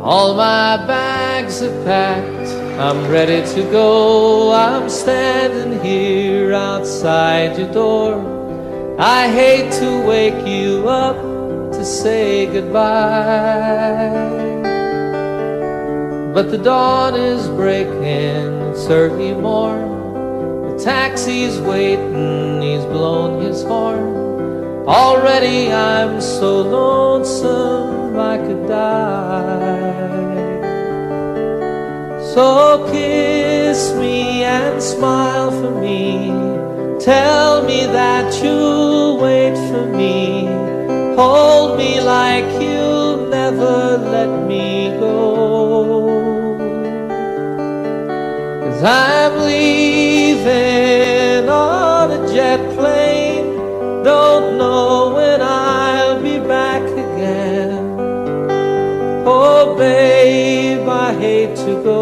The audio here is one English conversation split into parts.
All my bags are packed, I'm ready to go. I'm standing here outside your door. I hate to wake you up to say goodbye, but the dawn is breaking, it's early morn. The taxi's waiting, he's blown his horn. Already I'm so lonesome I could die. So kiss me and smile for me. Tell me that you'll wait for me. Hold me like you'll never let me go. 'Cause I'm leaving on a jet plane. Don't know when I'll be back again. Oh babe, I hate to go.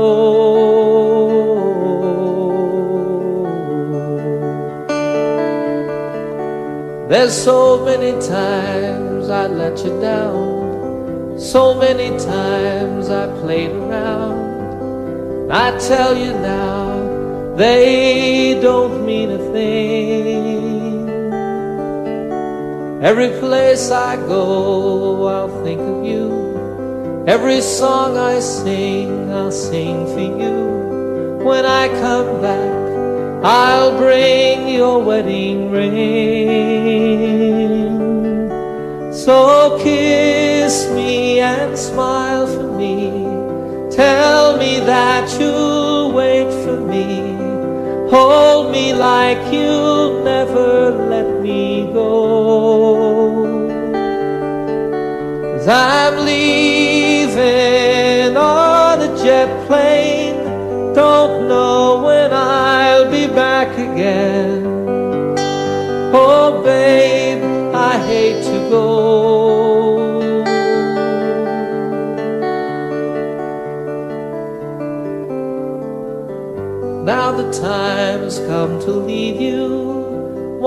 There's so many times I let you down, so many times I played around. I tell you now, they don't mean a thing. Every place I go, I'll think of you. Every song I sing, I'll sing for you. When I come back, I'll bring your wedding ring. So kiss me and smile for me. Tell me that you'll wait for me. Hold me like you'll never let me go. 'Cause I'm leaving on a jet plane. Don't know when I'll be back again. Oh babe, I hate to go. Now the time's come to leave you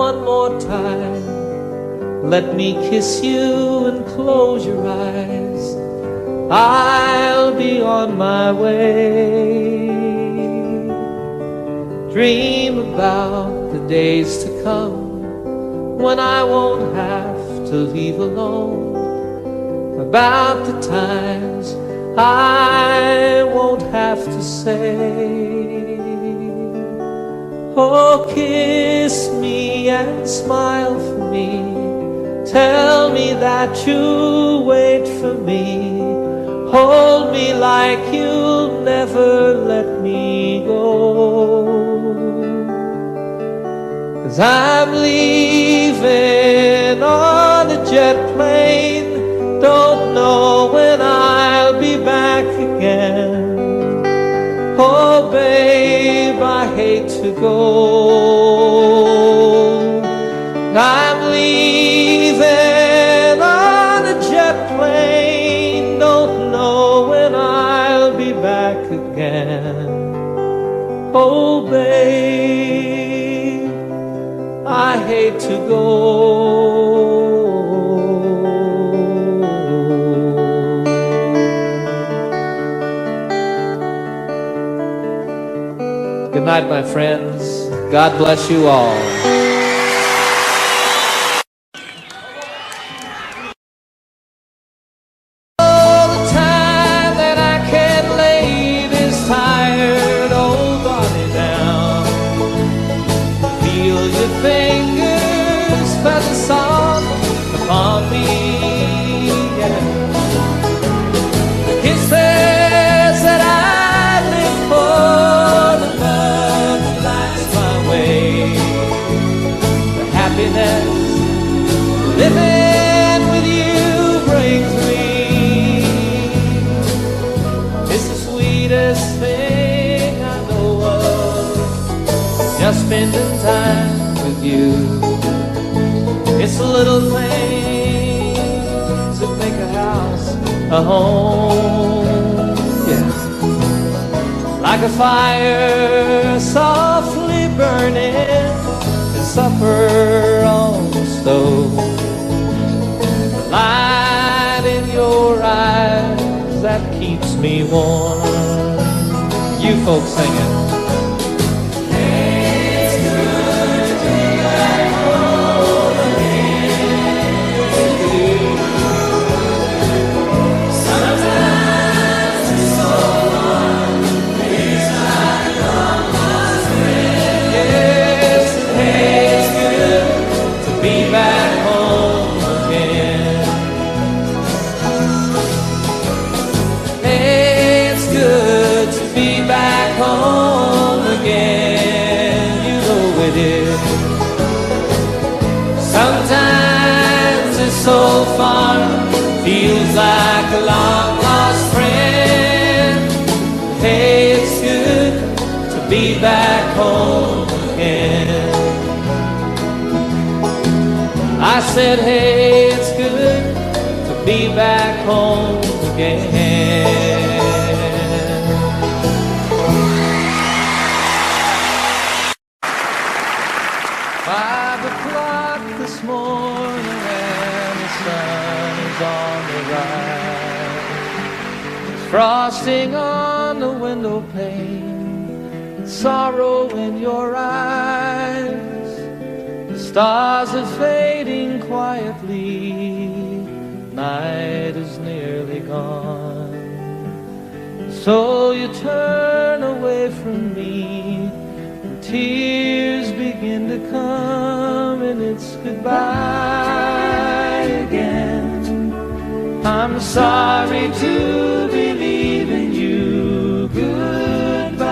one more time. Let me kiss you and close your eyes. I'll be on my way. Dream about the days to come when I won't have to leave alone. About the times I won't have to say, oh, kiss me and smile for me. Tell me that you'll wait for me. Hold me like you'll never let me go. 'Cause I'm leaving on a jet plane. Don't know when I'll be back again. Oh babe, I hate to go. I'm leaving on a jet plane. Don't know when I'll be back again. Oh babe, I hate to go. Good night, my friends. God bless you all. Oh, the time that I can't lay this tired old body down. Feel your fingers feather soft upon me. Yeah. The kisses that I live for, the love that lights my way, the happiness living with you brings me. It's the sweetest thing I know of, just spending time with you. It's the little things that make a house a home. Yeah. Like a fire softly burning and supper on the stove. The light in your eyes that keeps me warm. You folks sing it. So far, feels like a long lost friend. Hey, it's good to be back home again. I said, hey, it's good to be back home again. 5 o'clock this morning, sun is on the rise. There's frosting on the window pane, sorrow in your eyes. The stars are fading quietly, night is nearly gone. So you turn away from me, and tears begin to come, and it's goodbye again. I'm sorry to believe in you. Goodbye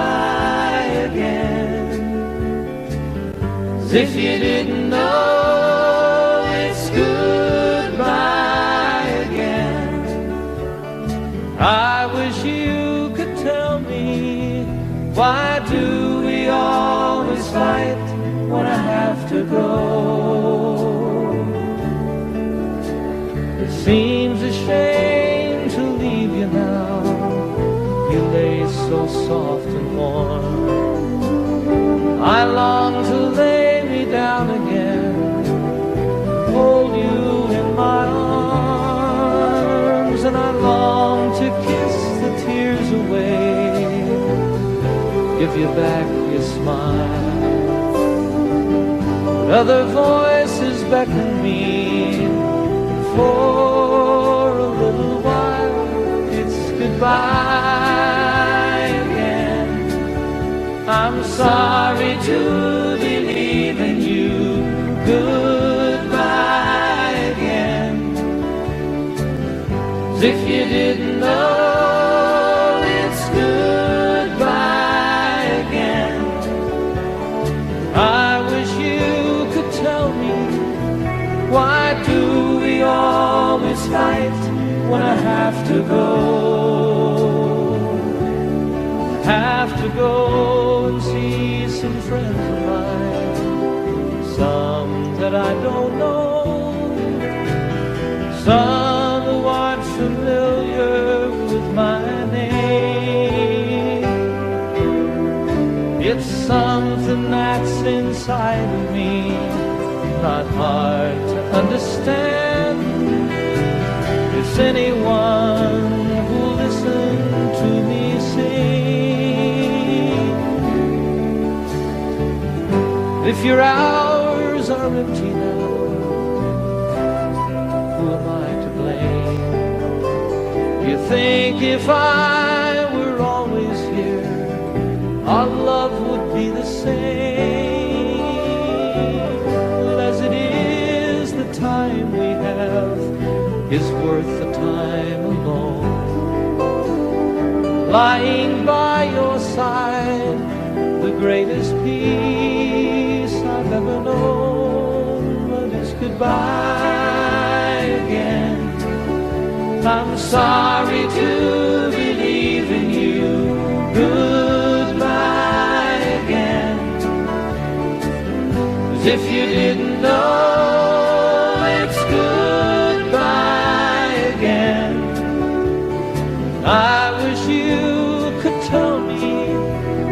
again. As if you didn't know, it's goodbye again. I wish you could tell me, why do we always fight when I have to go? It seems a shame to leave you now. You lay so soft and warm. I long to lay me down again, hold you in my arms, and I long to kiss the tears away, give you back your smile. But other voices beckon me, for a little while it's goodbye again. I'm sorry to believe in you. Goodbye again. As if you didn't know, it's goodbye again. I wish you could tell me, why do we always fight when I have to go? I have to go and see some friends of mine, some that I don't know, some who aren't familiar with my name. It's something that's inside of me, not hard to understand. It's anyone who'll listen to me sing. If your hours are empty now, who am I to blame? You think if I were always here, our love would be the same. Well, as it is, the time we have is worth the time alone. Lying by your side, the greatest peace I've ever known. But it's goodbye again. I'm sorry to believe in you. Goodbye again. As if you didn't know, it's goodbye again. I wish you could tell me,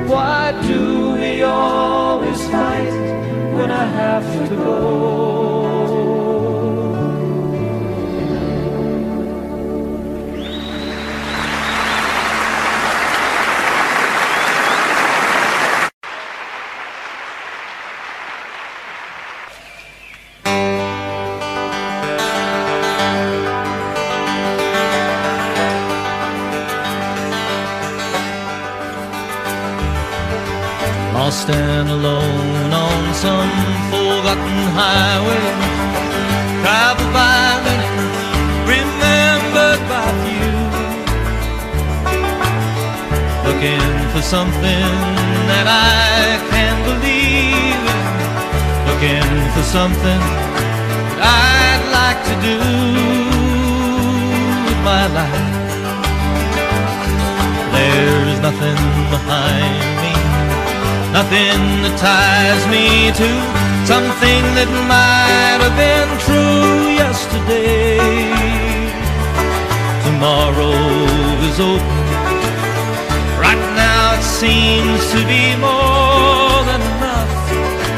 why do we always fight when I have to go? stand alone on some forgotten highway, traveled by many, remembered by few, looking for something that I can believe in, looking for something that I'd like to do with my life. There's nothing behind me, nothing that ties me to something that might have been true yesterday. Tomorrow is open. Right now it seems to be more than enough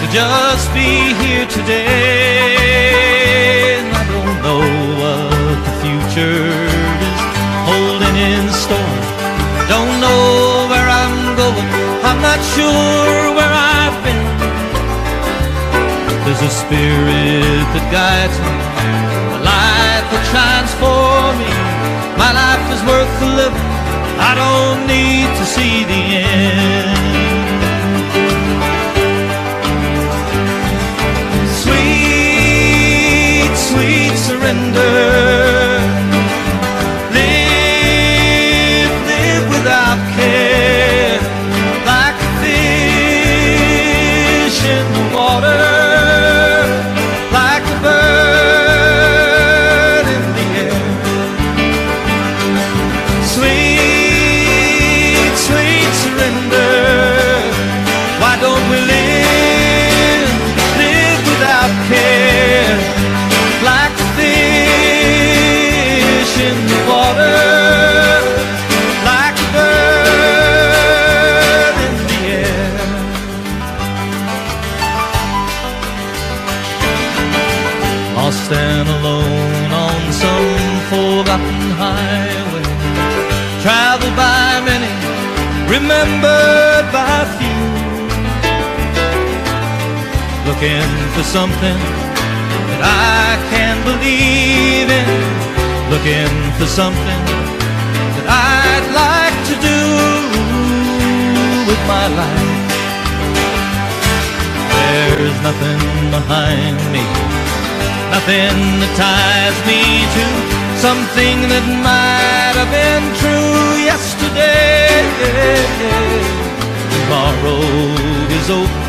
to just be here today. And I don't know what the future is holding in store. Don't know where I'm going, I'm not sure where I've been. There's a spirit that guides me, a light that shines for me. My life is worth the living, I don't need to see the end. Sweet, sweet surrender. Without care, like a fish in the water, like a bird in the air. Sweet, sweet surrender. Why don't we live without care, like a fish in the water? I'll stand alone on some forgotten highway, traveled by many, remembered by few, looking for something that I can believe in, looking for something that I'd like to do with my life. There's nothing behind me, nothing that ties me to something that might have been true yesterday. Tomorrow is open.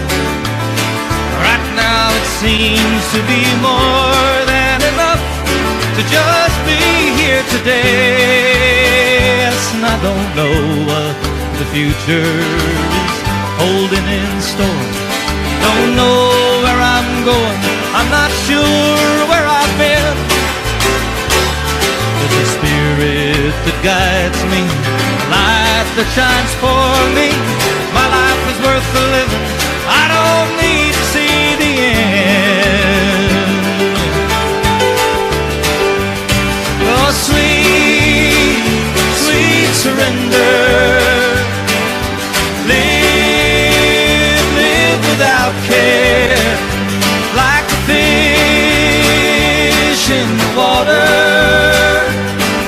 Right now it seems to be more than enough to just be here today. Yes, and I don't know what the future is holding in store. Don't know where I'm going, I'm not sure where I've been. There's a spirit that guides me, a light that shines for me. My life is worth the living, I don't need to see the end. Oh, sweet, sweet surrender. Live without care, like a fish in the water,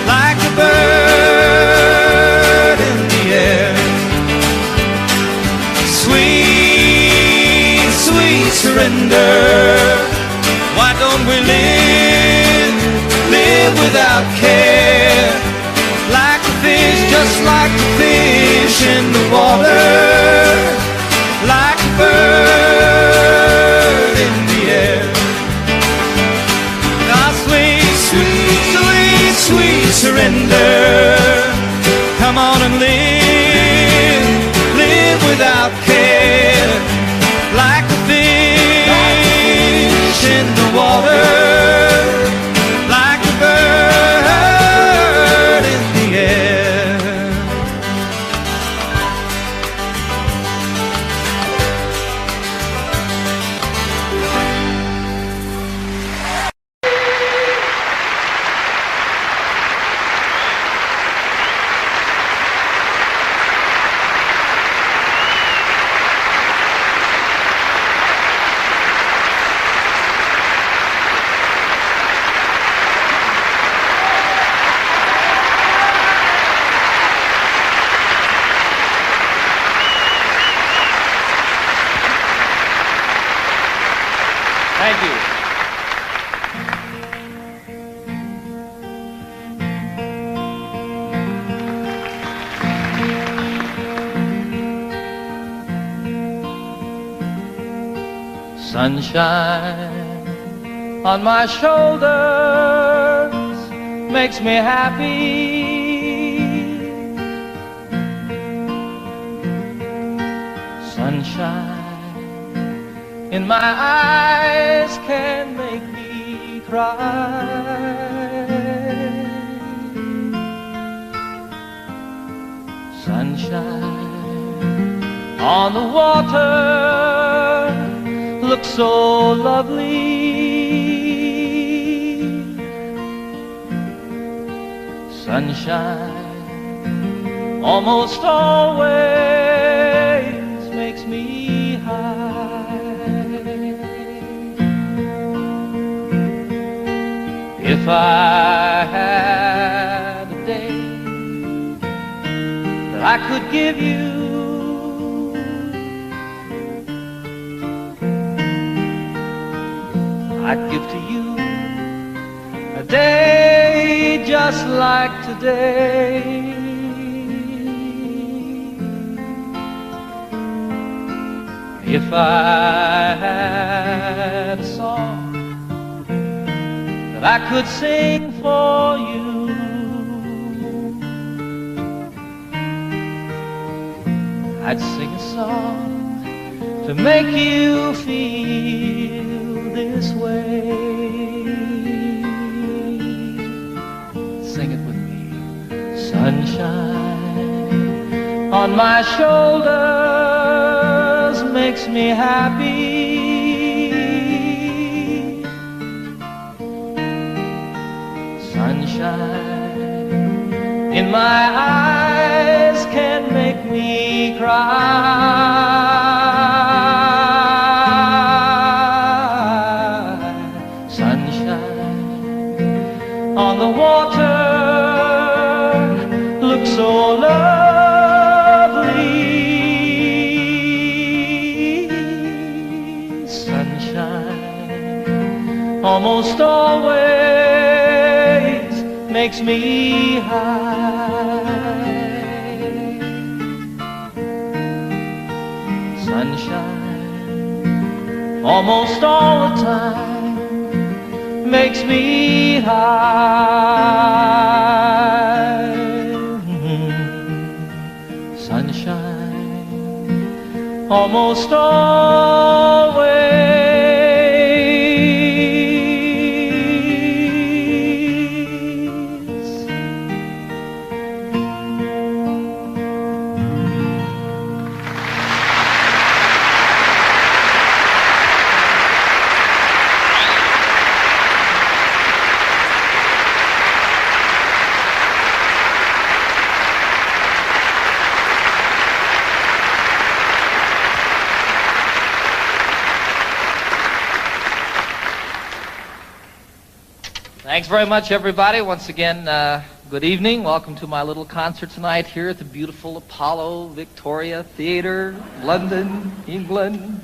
like a bird in the air. Sweet, sweet surrender. Why don't we live without care, like a fish, just like a fish in the water, like a bird in the air. Now sweet, sweet, sweet, sweet surrender. Come on and live without care, like a fish in the water, like a bird in the air. Thank you. Sunshine on my shoulders makes me happy. Sunshine in my eyes can make me cry. Sunshine on the water looks so lovely. Sunshine almost always makes me high. If I had a day that I could give you, I'd give to you a day just like today. If I had a song that I could sing for you, I'd sing a song to make you feel this way. Sing it with me. Sunshine on my shoulders makes me happy. Sunshine in my eyes can make me cry. On the water looks so lovely. Sunshine almost always makes me high. Sunshine almost all the time makes me high. Sunshine almost always Thanks very much, everybody. Once again, good evening. Welcome to my little concert tonight here at the beautiful Apollo Victoria Theatre, London, England.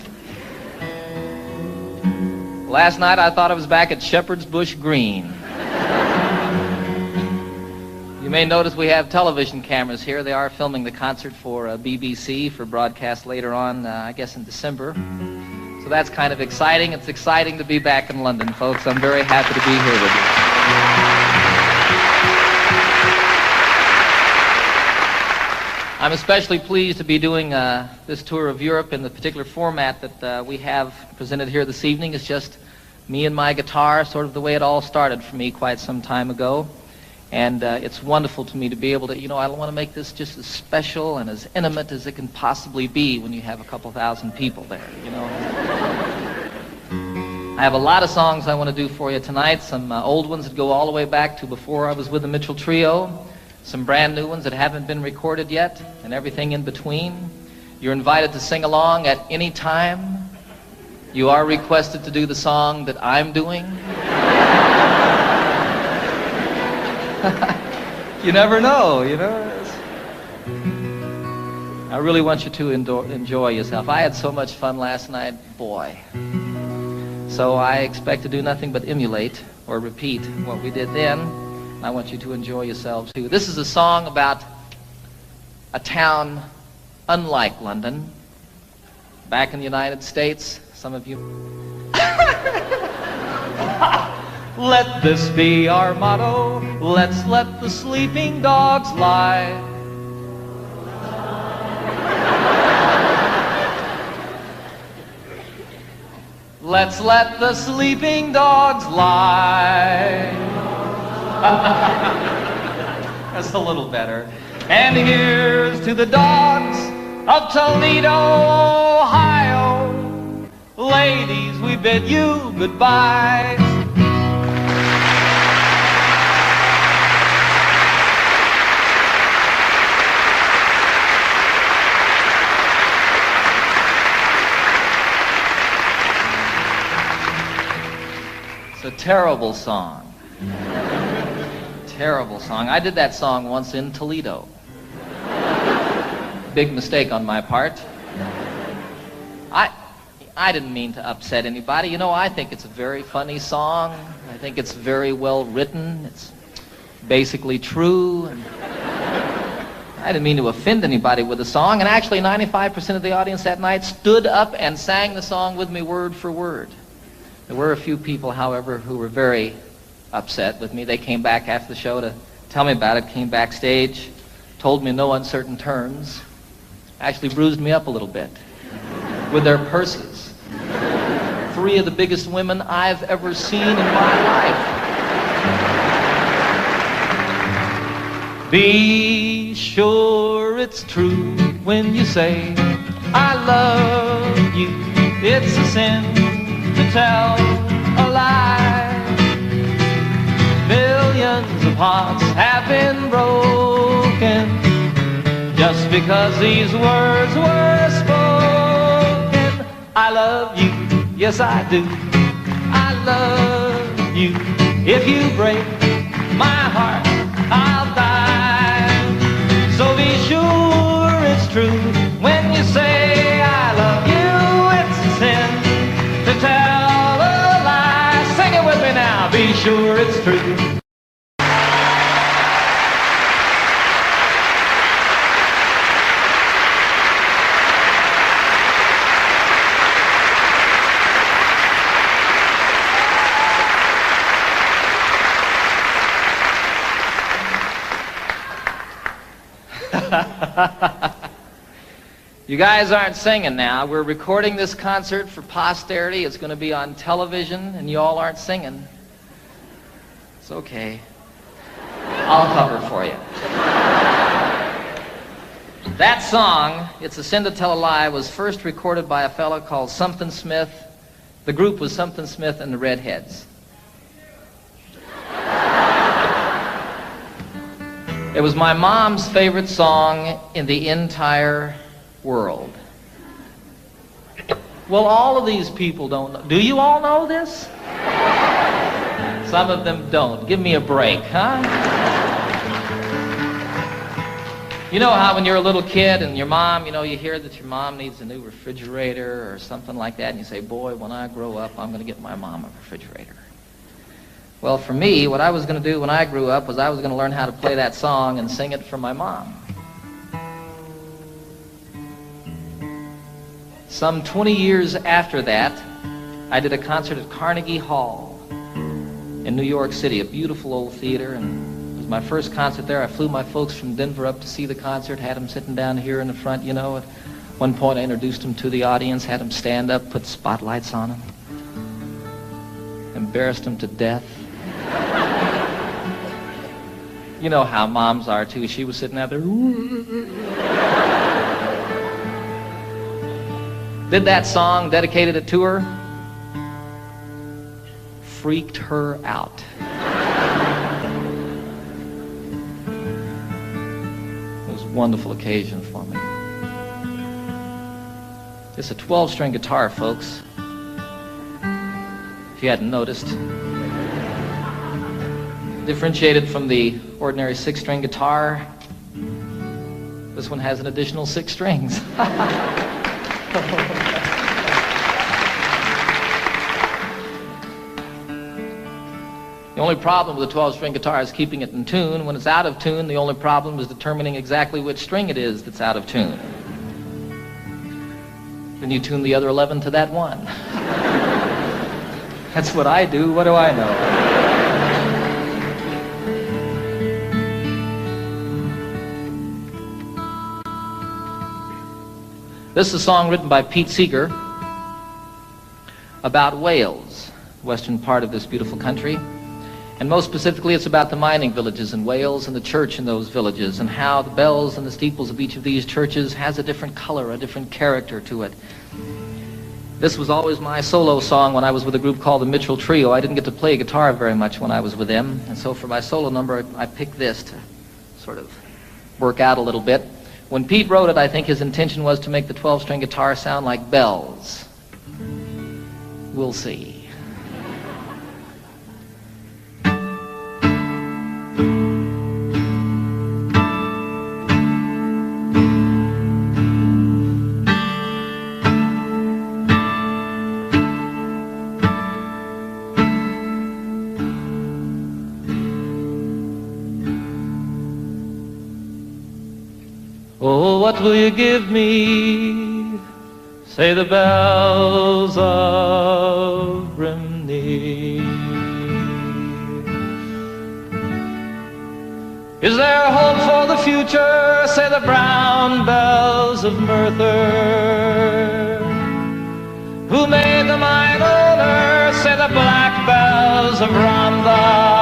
Last night I thought I was back at Shepherd's Bush Green. You may notice we have television cameras here. They are filming the concert for BBC for broadcast later on, I guess in December. So that's kind of exciting. It's exciting to be back in London, folks. I'm very happy to be here with you. I'm especially pleased to be doing this tour of Europe in the particular format that we have presented here this evening. It's just me and my guitar, sort of the way it all started for me quite some time ago. And it's wonderful to me to be able to, I want to make this just as special and as intimate as it can possibly be when you have a couple thousand people there, I have a lot of songs I want to do for you tonight, some old ones that go all the way back to before I was with the Mitchell Trio, some brand new ones that haven't been recorded yet, and everything in between. You're invited to sing along at any time. You are requested to do the song that I'm doing. You never know, I really want you to enjoy yourself. I had so much fun last night, boy. So I expect to do nothing but emulate or repeat what we did then. I want you to enjoy yourselves too. This is a song about a town unlike London. Back in the United States, some of you... Let this be our motto. Let's let the sleeping dogs lie. Let's let the sleeping dogs lie. That's a little better. And here's to the dogs of Toledo, Ohio. Ladies, we bid you goodbye. It's a terrible song. Terrible song. I did that song once in Toledo. Big mistake on my part. I didn't mean to upset anybody. You know, I think it's a very funny song. I think it's very well written. It's basically true. And I didn't mean to offend anybody with the song. And actually, 95% of the audience that night stood up and sang the song with me word for word. There were a few people, however, who were very upset with me. They came back after the show to tell me about it, came backstage, told me in no uncertain terms, actually bruised me up a little bit with their purses. 3 of the biggest women I've ever seen in my life. Be sure it's true when you say, I love you. It's a sin to tell a lie. Millions of hearts have been broken just because these words were spoken. I love you, yes I do. I love you. If you break my heart, I'll die. So be sure it's true when you say I love you. It's a sin to tell a lie. Sing it with me now. Be sure it's true. You guys aren't singing now. We're recording this concert for posterity. It's going to be on television, and you all aren't singing. It's okay. I'll cover for you. That song, It's a Sin to Tell a Lie, was first recorded by a fellow called Something Smith. The group was Something Smith and the Redheads. It was my mom's favorite song in the entire world. Well, all of these people don't know. Do you all know this? Some of them don't. Give me a break, huh? You know how when you're a little kid and your mom, you hear that your mom needs a new refrigerator or something like that, and you say, boy, when I grow up, I'm going to get my mom a refrigerator. Well, for me, what I was going to do when I grew up was I was going to learn how to play that song and sing it for my mom. Some 20 years after that, I did a concert at Carnegie Hall in New York City, a beautiful old theater, and it was my first concert there. I flew my folks from Denver up to see the concert, had them sitting down here in the front, At one point I introduced them to the audience, had them stand up, put spotlights on them, embarrassed them to death. You know how moms are, too. She was sitting out there. Did that song, dedicated it to her. Freaked her out. It was a wonderful occasion for me. It's a 12-string guitar, folks. If you hadn't noticed. Differentiated from the ordinary 6-string guitar, this one has an additional 6 strings. The only problem with a 12-string guitar is keeping it in tune. When it's out of tune, the only problem is determining exactly which string it is that's out of tune. Then you tune the other 11 to that one. That's what I do. What do I know? This is a song written by Pete Seeger about Wales, the western part of this beautiful country. And most specifically, it's about the mining villages in Wales and the church in those villages and how the bells and the steeples of each of these churches has a different color, a different character to it. This was always my solo song when I was with a group called the Mitchell Trio. I didn't get to play guitar very much when I was with them, and so for my solo number, I picked this to sort of work out a little bit. When Pete wrote it, I think his intention was to make the 12-string guitar sound like bells. We'll see. Oh, what will you give me? Say the bells of Brimney. Is there hope for the future? Say the brown bells of Merthyr. Who made the mine owner? Say the black bells of Rhondda.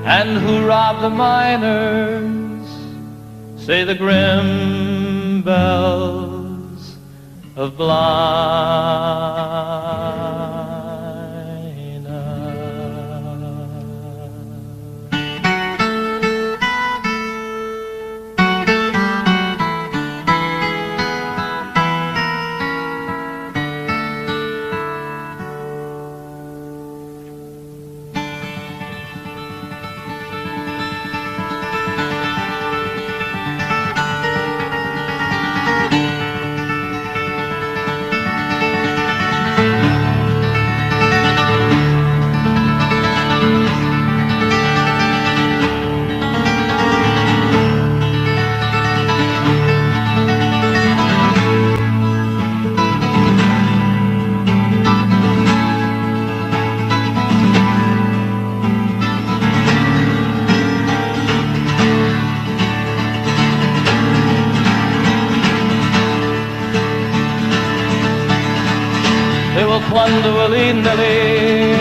And who robbed the miners? Say the grim bells of Blaina. Plunder willy-nilly,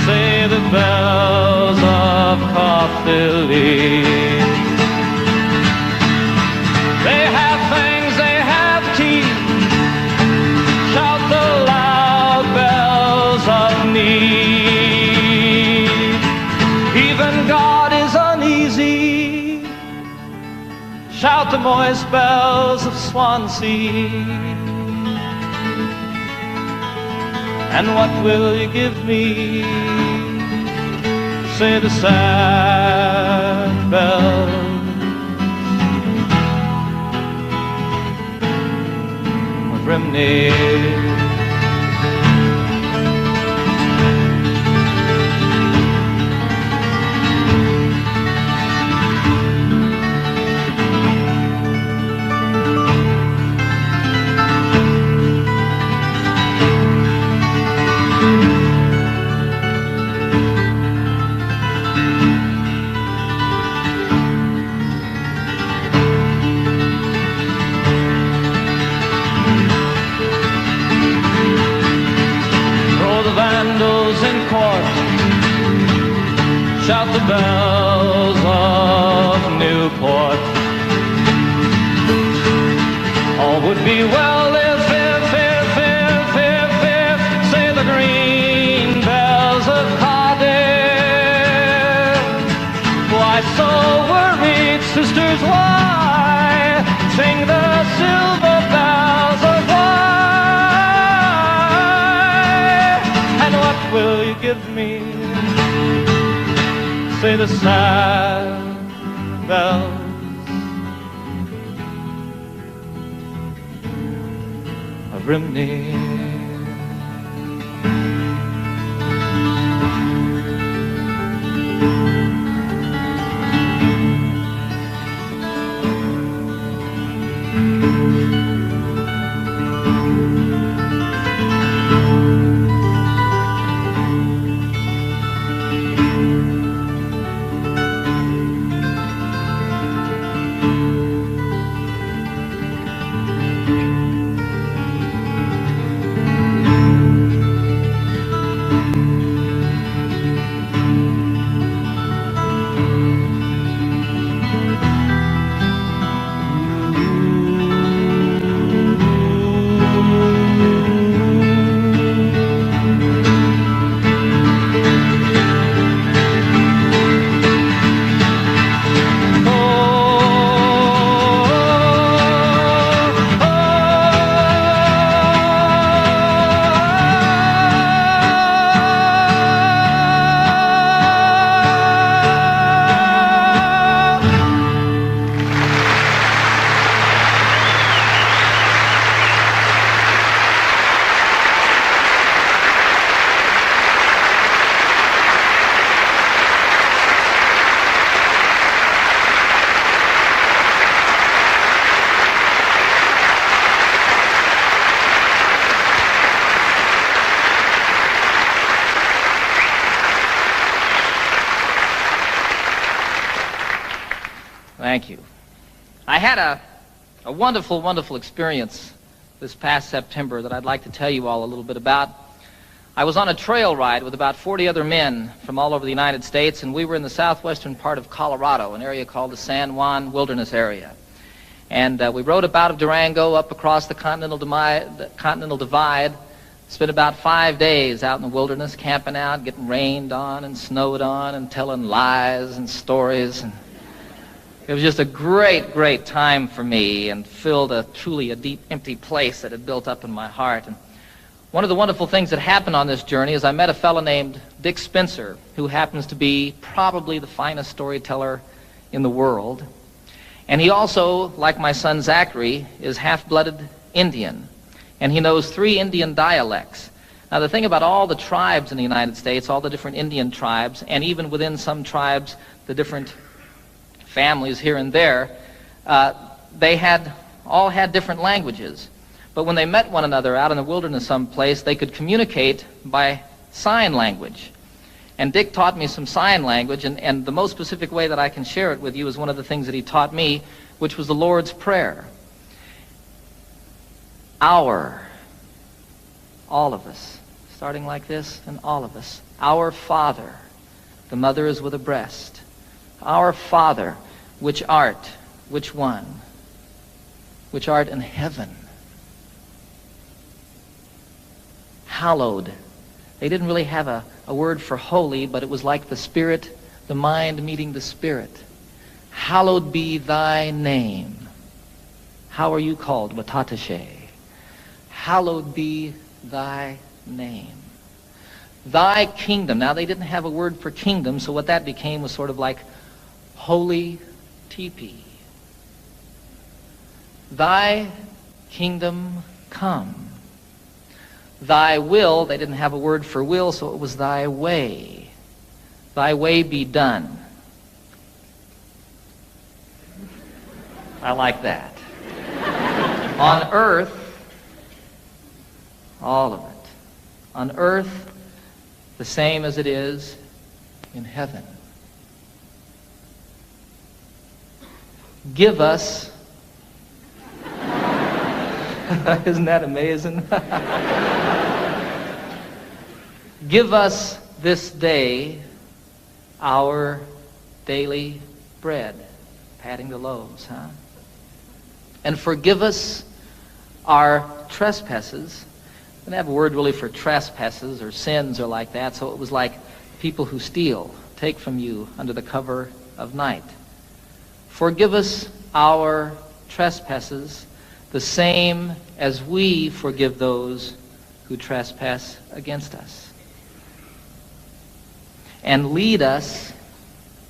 say the bells of Caerphilly. They have fangs, they have teeth, shout the loud bells of need. Even God is uneasy, shout the moist bells of Swansea. And what will you give me? Say the sad bells of Brimney. Shout the bells of Newport. All would be well if, say the green bells of Cardiff. Why so worried, sisters, why sing the silver bells of why? And what will you give me? Say the sad bells of Brimney. Thank you. I had a wonderful, wonderful experience this past September that I'd like to tell you all a little bit about. I was on a trail ride with about 40 other men from all over the United States, and we were in the southwestern part of Colorado, an area called the San Juan Wilderness Area. And we rode up out of Durango up across the Continental Divide, spent about 5 days out in the wilderness, camping out, getting rained on and snowed on and telling lies and stories. And it was just a great, great time for me and filled truly a deep, empty place that had built up in my heart. And one of the wonderful things that happened on this journey is I met a fellow named Dick Spencer, who happens to be probably the finest storyteller in the world. And he also, like my son Zachary, is half-blooded Indian. And he knows 3 Indian dialects. Now, the thing about all the tribes in the United States, all the different Indian tribes, and even within some tribes, the different families here and there, they all had different languages. But when they met one another out in the wilderness someplace, they could communicate by sign language. And Dick taught me some sign language, and the most specific way that I can share it with you is one of the things that he taught me, which was the Lord's Prayer. Our, all of us, starting like this, and all of us. Our Father, the mother is with a breast. Our Father, which art, which one? Which art in heaven. Hallowed. They didn't really have a word for holy, but it was like the Spirit, the mind meeting the Spirit. Hallowed be thy name. How are you called? Watatashe. Hallowed be thy name. Thy kingdom. Now, they didn't have a word for kingdom, so what that became was sort of like holy teepee. Thy kingdom come. Thy will, they didn't have a word for will, so it was thy way. Thy way be done. I like that. On earth, all of it. On earth, the same as it is in heaven. Give us, isn't that amazing? Give us this day our daily bread. Patting the loaves, huh? And forgive us our trespasses. I didn't have a word really for trespasses or sins or like that, so it was like people who steal, take from you under the cover of night. Forgive us our trespasses, the same as we forgive those who trespass against us. And lead us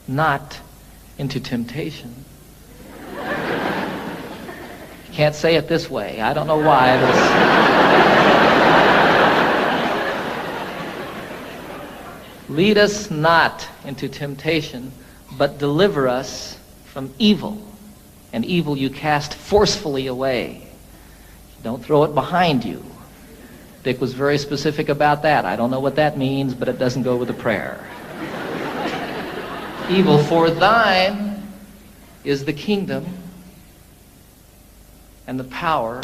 not into temptation. You can't say it this way. I don't know why. Lead us not into temptation, but deliver us from evil. And evil you cast forcefully away. Don't throw it behind you. Dick was very specific about that. I don't know what that means, but it doesn't go with the prayer. Evil, for thine is the kingdom and the power,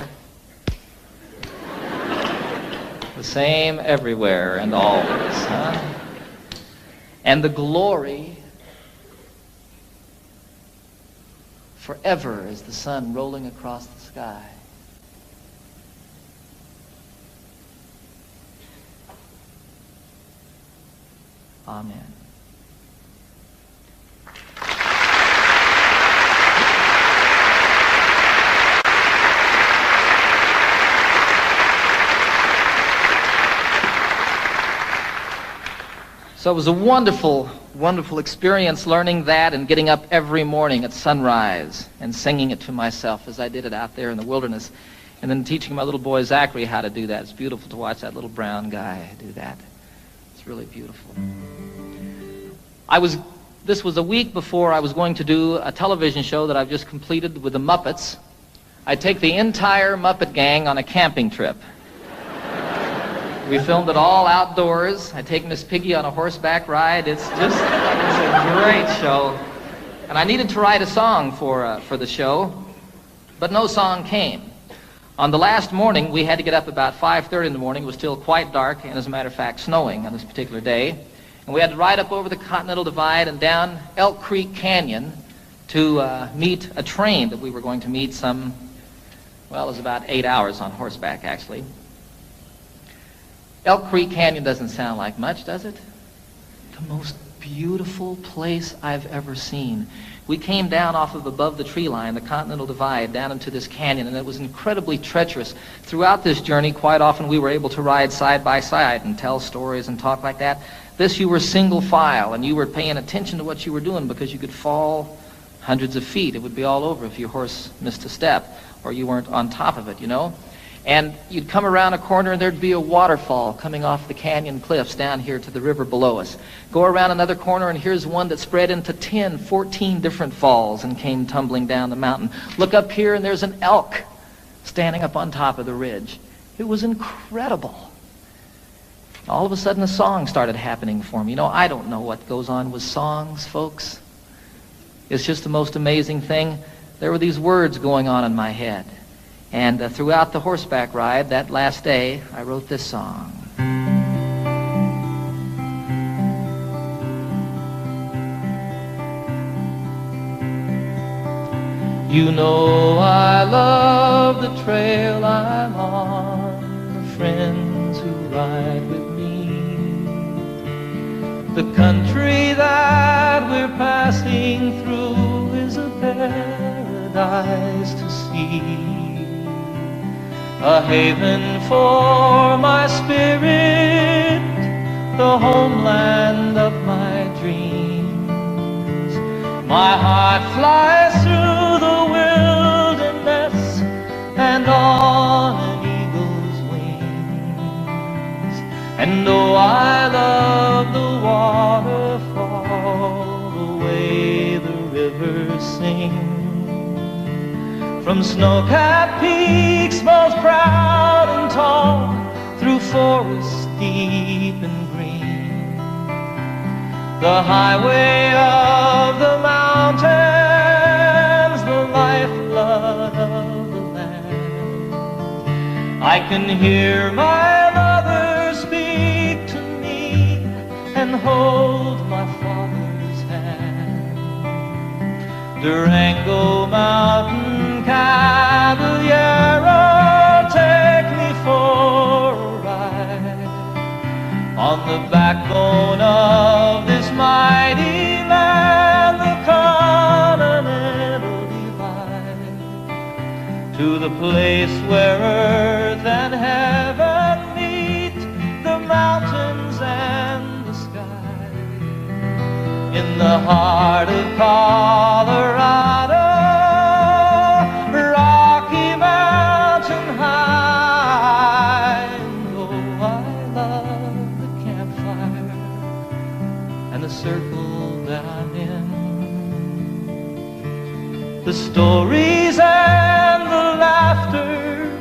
the same everywhere and always, huh? And the glory forever as the sun rolling across the sky. Amen. So it was a wonderful, wonderful experience learning that and getting up every morning at sunrise and singing it to myself as I did it out there in the wilderness, and then teaching my little boy Zachary how to do that. It's beautiful to watch that little brown guy do that. It's really beautiful. This was a week before I was going to do a television show that I've just completed with the Muppets. I take the entire Muppet gang on a camping trip. We filmed it all outdoors. I take Miss Piggy on a horseback ride. It's a great show. And I needed to write a song for the show, but no song came. On the last morning, we had to get up about 5:30 in the morning. It was still quite dark, and as a matter of fact, snowing on this particular day. And we had to ride up over the Continental Divide and down Elk Creek Canyon to meet a train that we were going to meet it was about 8 hours on horseback, actually. Elk Creek Canyon doesn't sound like much, does it? The most beautiful place I've ever seen. We came down off of above the tree line, the Continental Divide, down into this canyon, and it was incredibly treacherous. Throughout this journey, quite often we were able to ride side by side and tell stories and talk like that. This, you were single file, and you were paying attention to what you were doing because you could fall hundreds of feet. It would be all over if your horse missed a step or you weren't on top of it, you know. And you'd come around a corner and there'd be a waterfall coming off the canyon cliffs down here to the river below us. Go around another corner and here's one that spread into 10, 14 different falls and came tumbling down the mountain. Look up here and there's an elk standing up on top of the ridge. It was incredible. All of a sudden a song started happening for me. You know, I don't know what goes on with songs, folks. It's just the most amazing thing. There were these words going on in my head. And throughout the horseback ride, that last day, I wrote this song. You know I love the trail I'm on, the friends who ride with me, the country that we're passing through is a paradise to see. A haven for my spirit, the homeland of my dreams. My heart flies through the wilderness and on an eagle's wings. And though I love the waterfall, the way the rivers sing, from snow-capped peaks most proud and tall, through forests deep and green, the highway of the mountains, the lifeblood of the land. I can hear my mother speak to me and hold my father's hand. Durango Mountain Caballero, take me for a ride on the backbone of this mighty land, the Continental Divide, to the place where earth and heaven meet, the mountains and the sky, in the heart of Colorado. Circle that I'm in, the stories and the laughter,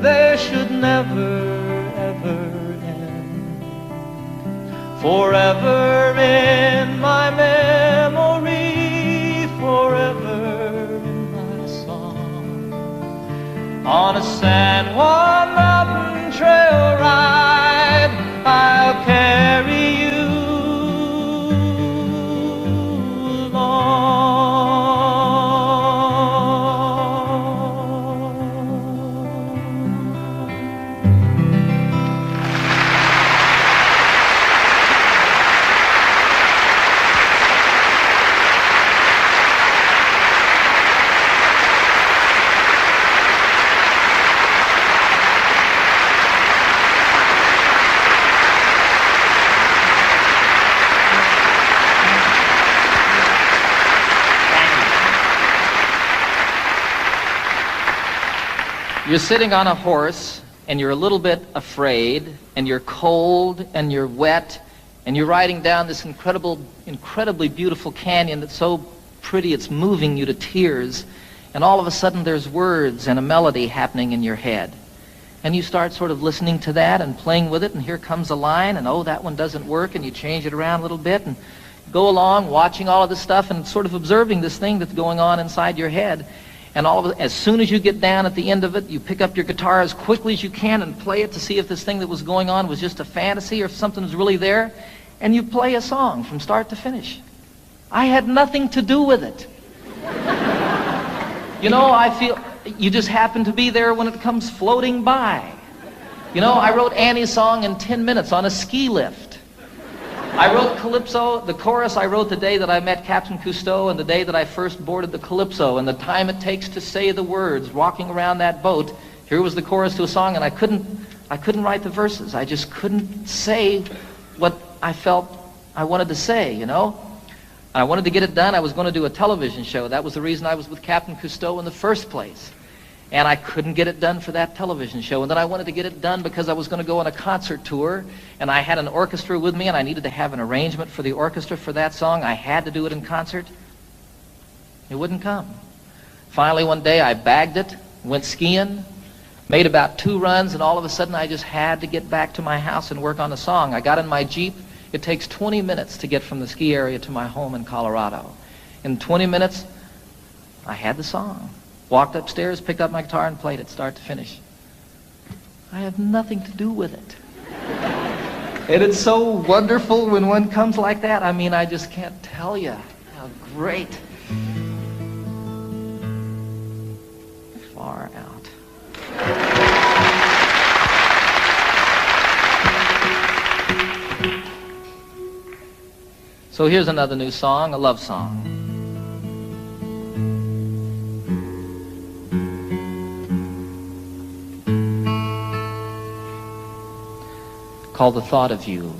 they should never ever end. Forever in my memory, forever in my song. On a San Juan mountain trail ride, I'll carry you You're sitting on a horse, and you're a little bit afraid, and you're cold, and you're wet, and you're riding down this incredibly beautiful canyon that's so pretty it's moving you to tears, and all of a sudden there's words and a melody happening in your head. And you start sort of listening to that and playing with it, and here comes a line, and oh, that one doesn't work, and you change it around a little bit, and go along watching all of this stuff and sort of observing this thing that's going on inside your head. And all of it, as soon as you get down at the end of it, you pick up your guitar as quickly as you can and play it to see if this thing that was going on was just a fantasy or if something was really there. And you play a song from start to finish. I had nothing to do with it. You know, I feel you just happen to be there when it comes floating by. You know, I wrote Annie's song in 10 minutes on a ski lift. I wrote Calypso, the chorus I wrote the day that I met Captain Cousteau and the day that I first boarded the Calypso, and the time it takes to say the words walking around that boat. Here was the chorus to a song, and I couldn't write the verses. I just couldn't say what I felt I wanted to say, you know. I wanted to get it done. I was going to do a television show. That was the reason I was with Captain Cousteau in the first place. And I couldn't get it done for that television show. And then I wanted to get it done because I was going to go on a concert tour, and I had an orchestra with me, and I needed to have an arrangement for the orchestra for that song. I had to do it in concert. It wouldn't come. Finally, one day, I bagged it, went skiing, made about 2 runs, and all of a sudden, I just had to get back to my house and work on the song. I got in my Jeep. It takes 20 minutes to get from the ski area to my home in Colorado. In 20 minutes, I had the song. Walked upstairs, picked up my guitar, and played it start to finish. I have nothing to do with it. And it's so wonderful when one comes like that. I mean, I just can't tell you how great. Far out. So here's another new song, a love song. Called The Thought of You.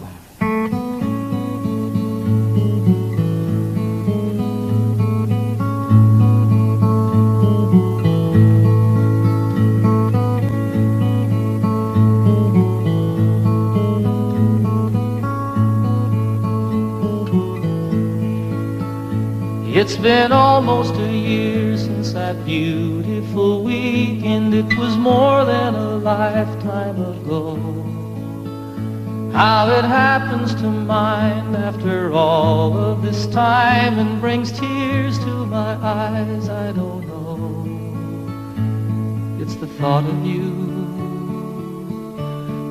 It's been almost a year since that beautiful weekend. It was more than a lifetime ago. How it happens to mind after all of this time and brings tears to my eyes, I don't know. It's the thought of you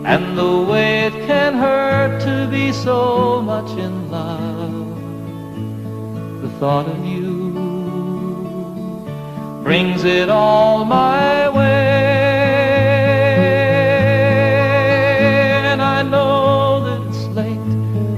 and the way it can hurt to be so much in love. The thought of you brings it all my way.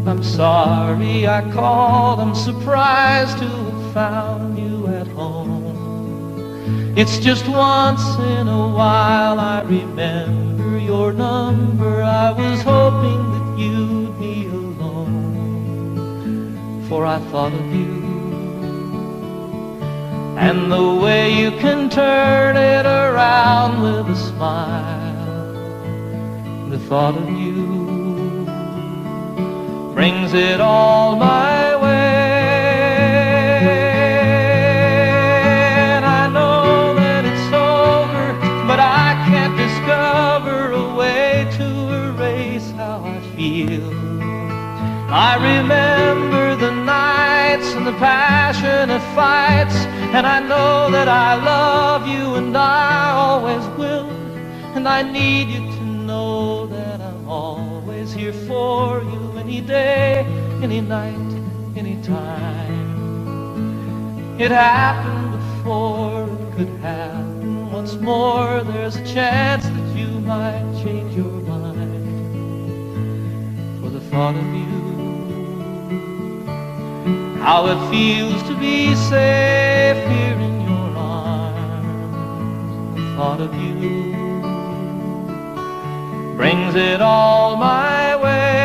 I'm sorry I called, I'm surprised to have found you at home. It's just once in a while I remember your number. I was hoping that you'd be alone, for I thought of you and the way you can turn it around with a smile. The thought of you brings it all my way. And I know that it's over, but I can't discover a way to erase how I feel. I remember the nights and the passionate fights, and I know that I love you and I always will. And I need you to know that I'm always here for you. Any day, any night, any time. It happened before, it could happen once more. There's a chance that you might change your mind. For the thought of you, how it feels to be safe here in your arms. The thought of you brings it all my way.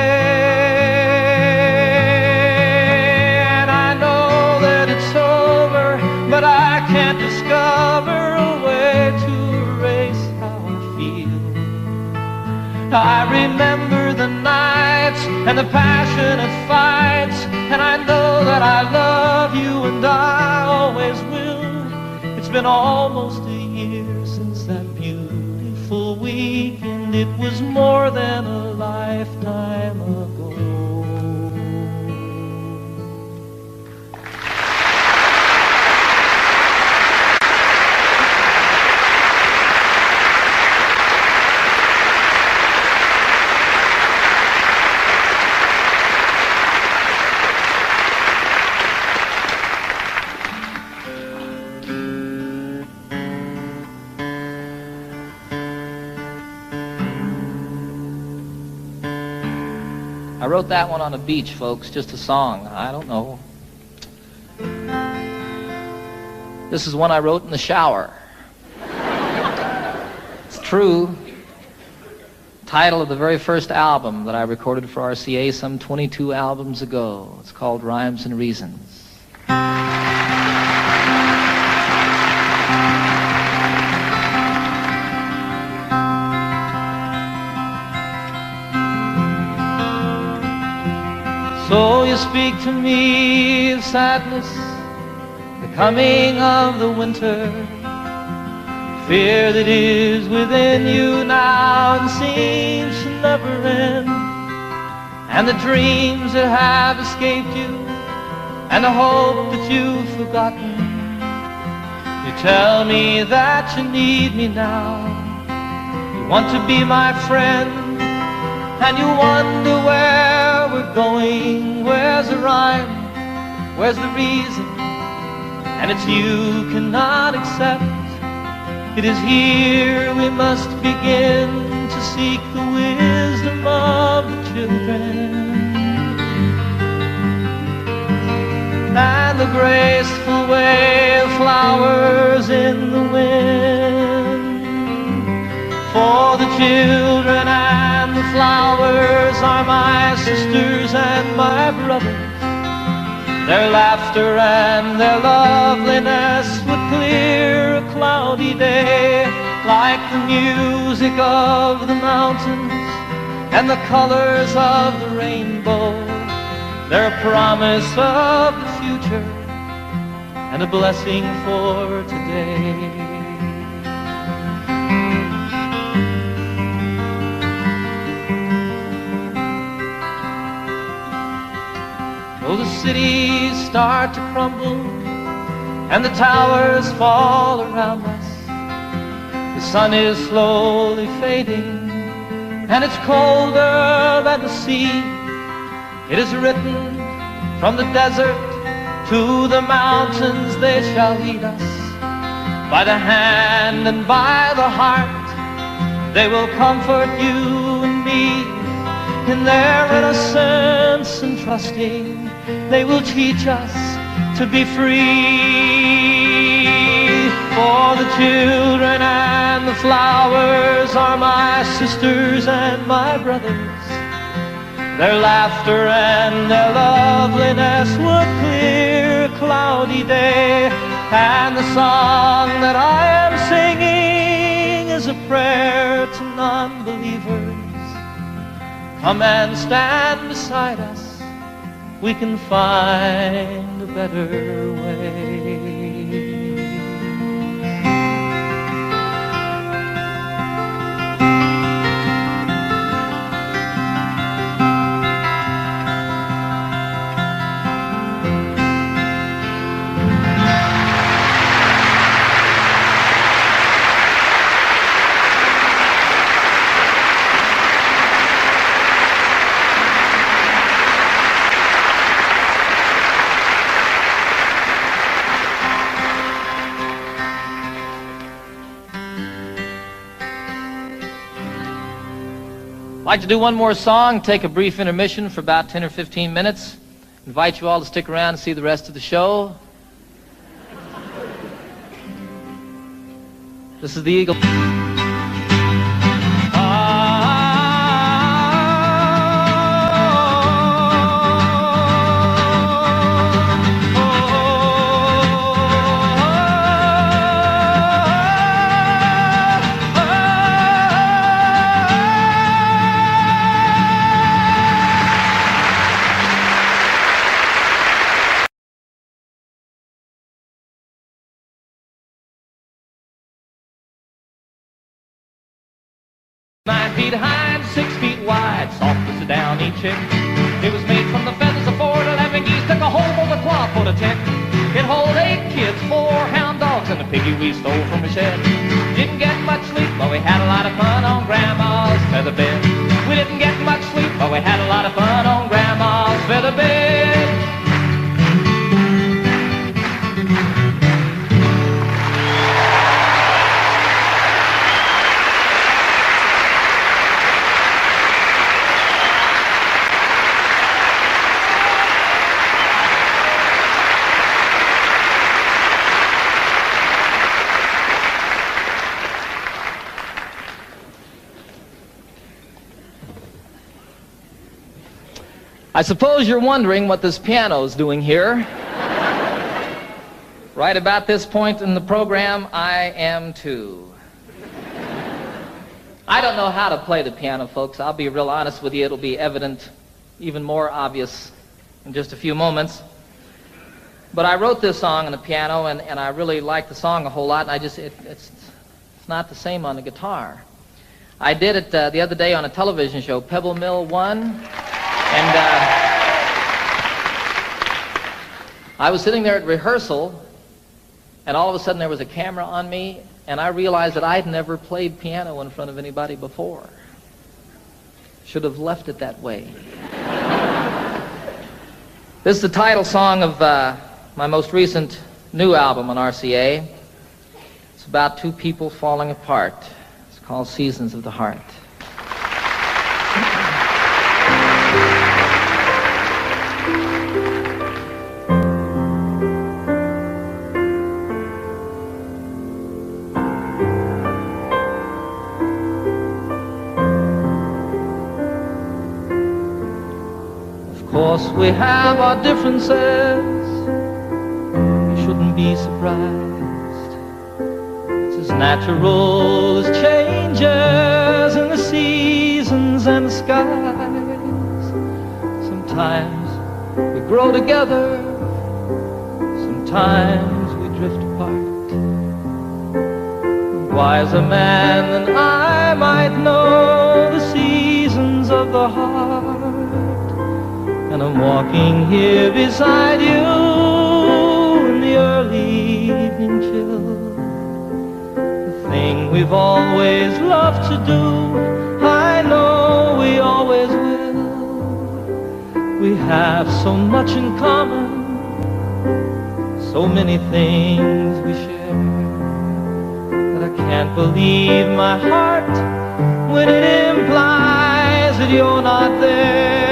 But I can't discover a way to erase how I feel. I remember the nights and the passionate fights, and I know that I love you and I always will. It's been almost a year since that beautiful weekend. It was more than a lifetime ago. I wrote that one on a beach, folks, just a song. I don't know. This is one I wrote in the shower. It's true. Title of the very first album that I recorded for RCA some 22 albums ago. It's called Rhymes and Reasons. So you speak to me of sadness, the coming of the winter, fear that is within you now and seems to never end, and the dreams that have escaped you, and the hope that you've forgotten. You tell me that you need me now, you want to be my friend, and you wonder where we're going, where's the rhyme, where's the reason, and it's you cannot accept. It is here we must begin to seek the wisdom of the children, and the graceful way of flowers in the wind. For the children and the flowers are my sisters and my brothers. Their laughter and their loveliness would clear a cloudy day, like the music of the mountains and the colors of the rainbow. They're a promise of the future and a blessing for today. Though the cities start to crumble and the towers fall around us, the sun is slowly fading and it's colder than the sea. It is written from the desert to the mountains, they shall lead us by the hand and by the heart. They will comfort you and me in their innocence and trusting. They will teach us to be free. For the children and the flowers are my sisters and my brothers. Their laughter and their loveliness would clear a cloudy day. And the song that I am singing is a prayer to non-believers. Come and stand beside us, we can find a better way. I'd like to do one more song, take a brief intermission for about 10 or 15 minutes. Invite you all to stick around and see the rest of the show. This is the Eagle. feet high and 6 feet wide, soft as a downy chick. It was made from the feathers of 4 to 11 geese, took a whole bowl of cloth for the tick. It hold 8 kids, 4 hound dogs, and a piggy we stole from the shed. Didn't get much sleep, but we had a lot of fun on Grandma's feather bed. We didn't get much sleep, but we had a lot of fun on Grandma's feather bed. I suppose you're wondering what this piano's doing here. Right about this point in the program, I am too. I don't know how to play the piano, folks. I'll be real honest with you. It'll be evident, even more obvious, in just a few moments. But I wrote this song on the piano, and I really like the song a whole lot, and it's not the same on the guitar. I did it the other day on a television show, Pebble Mill 1, and I was sitting there at rehearsal, and all of a sudden there was a camera on me, and I realized that I'd never played piano in front of anybody before. Should have left it that way. This is the title song of my most recent new album on RCA. It's about two people falling apart. It's called Seasons of the Heart. Of course we have our differences. You shouldn't be surprised. It's as natural as changes in the seasons and the skies. Sometimes we grow together, sometimes we drift apart. A wiser man than I might know the seasons of the heart. And I'm walking here beside you in the early evening chill. The thing we've always loved to do, I know we always will. We have so much in common, so many things we share, that I can't believe my heart when it implies that you're not there.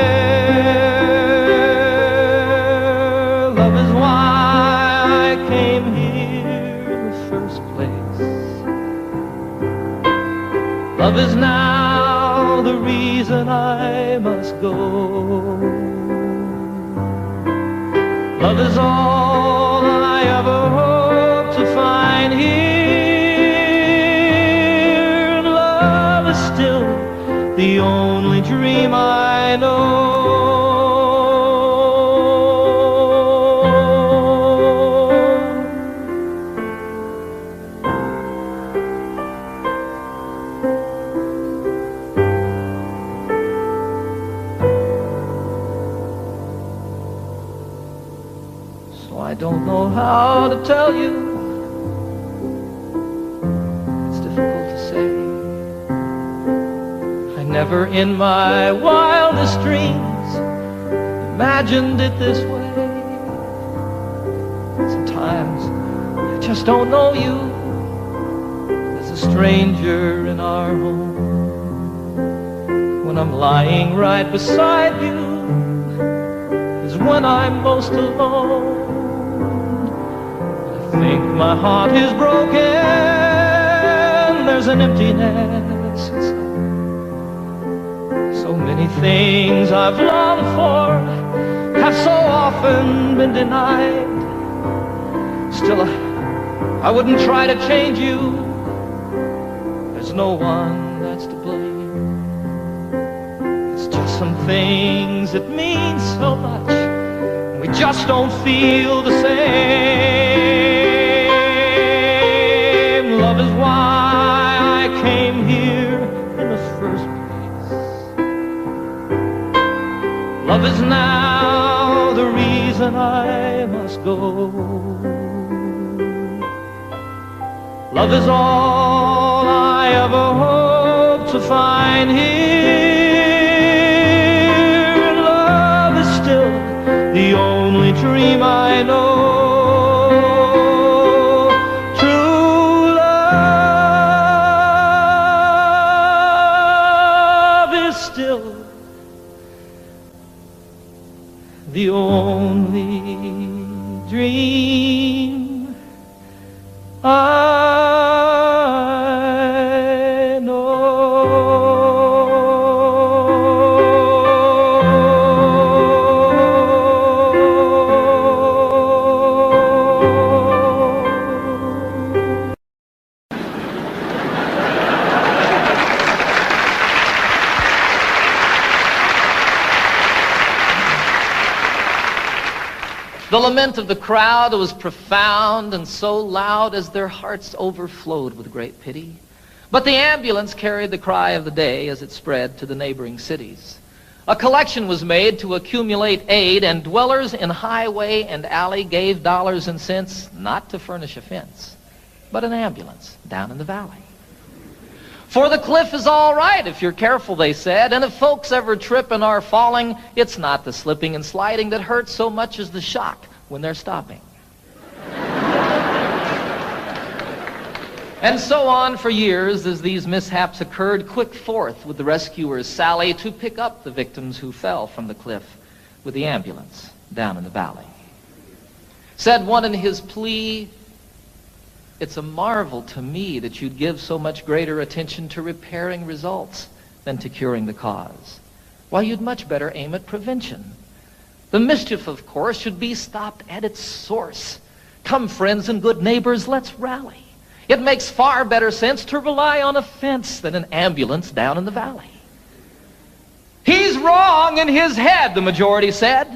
Love is now the reason I must go. Love is all I ever hope to find here. And love is still the only dream I know. I don't know how to tell you. It's difficult to say. I never in my wildest dreams imagined it this way. Sometimes I just don't know you. As a stranger in our home. When I'm lying right beside you is when I'm most alone. I think my heart is broken. There's an emptiness inside. So many things I've longed for have so often been denied. Still, I wouldn't try to change you. There's no one that's to blame. It's just some things that mean so much. We just don't feel the same. Love is why I came here in the first place. Love is now the reason I must go. Love is all I ever hope to find here. Love is still the only dream I know. True love is still the only dream I know. The lament of the crowd was profound and so loud as their hearts overflowed with great pity. But the ambulance carried the cry of the day as it spread to the neighboring cities. A collection was made to accumulate aid, and dwellers in highway and alley gave dollars and cents not to furnish a fence, but an ambulance down in the valley. For the cliff is all right if you're careful, they said, and if folks ever trip and are falling, it's not the slipping and sliding that hurts so much as the shock when they're stopping. And so on for years as these mishaps occurred, quick forth with the rescuers sally to pick up the victims who fell from the cliff with the ambulance down in the valley. Said one in his plea, "It's a marvel to me that you'd give so much greater attention to repairing results than to curing the cause. Why, you'd much better aim at prevention. The mischief, of course, should be stopped at its source. Come, friends and good neighbors, let's rally. It makes far better sense to rely on a fence than an ambulance down in the valley." He's wrong in his head, the majority said.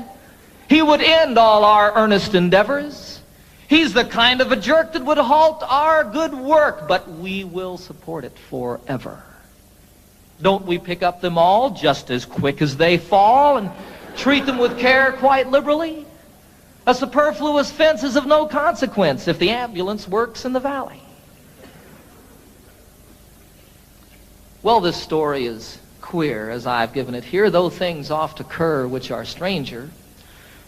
He would end all our earnest endeavors. He's the kind of a jerk that would halt our good work, but we will support it forever. Don't we pick up them all just as quick as they fall and treat them with care quite liberally? A superfluous fence is of no consequence if the ambulance works in the valley. Well, this story is queer as I've given it here, though things oft occur which are stranger.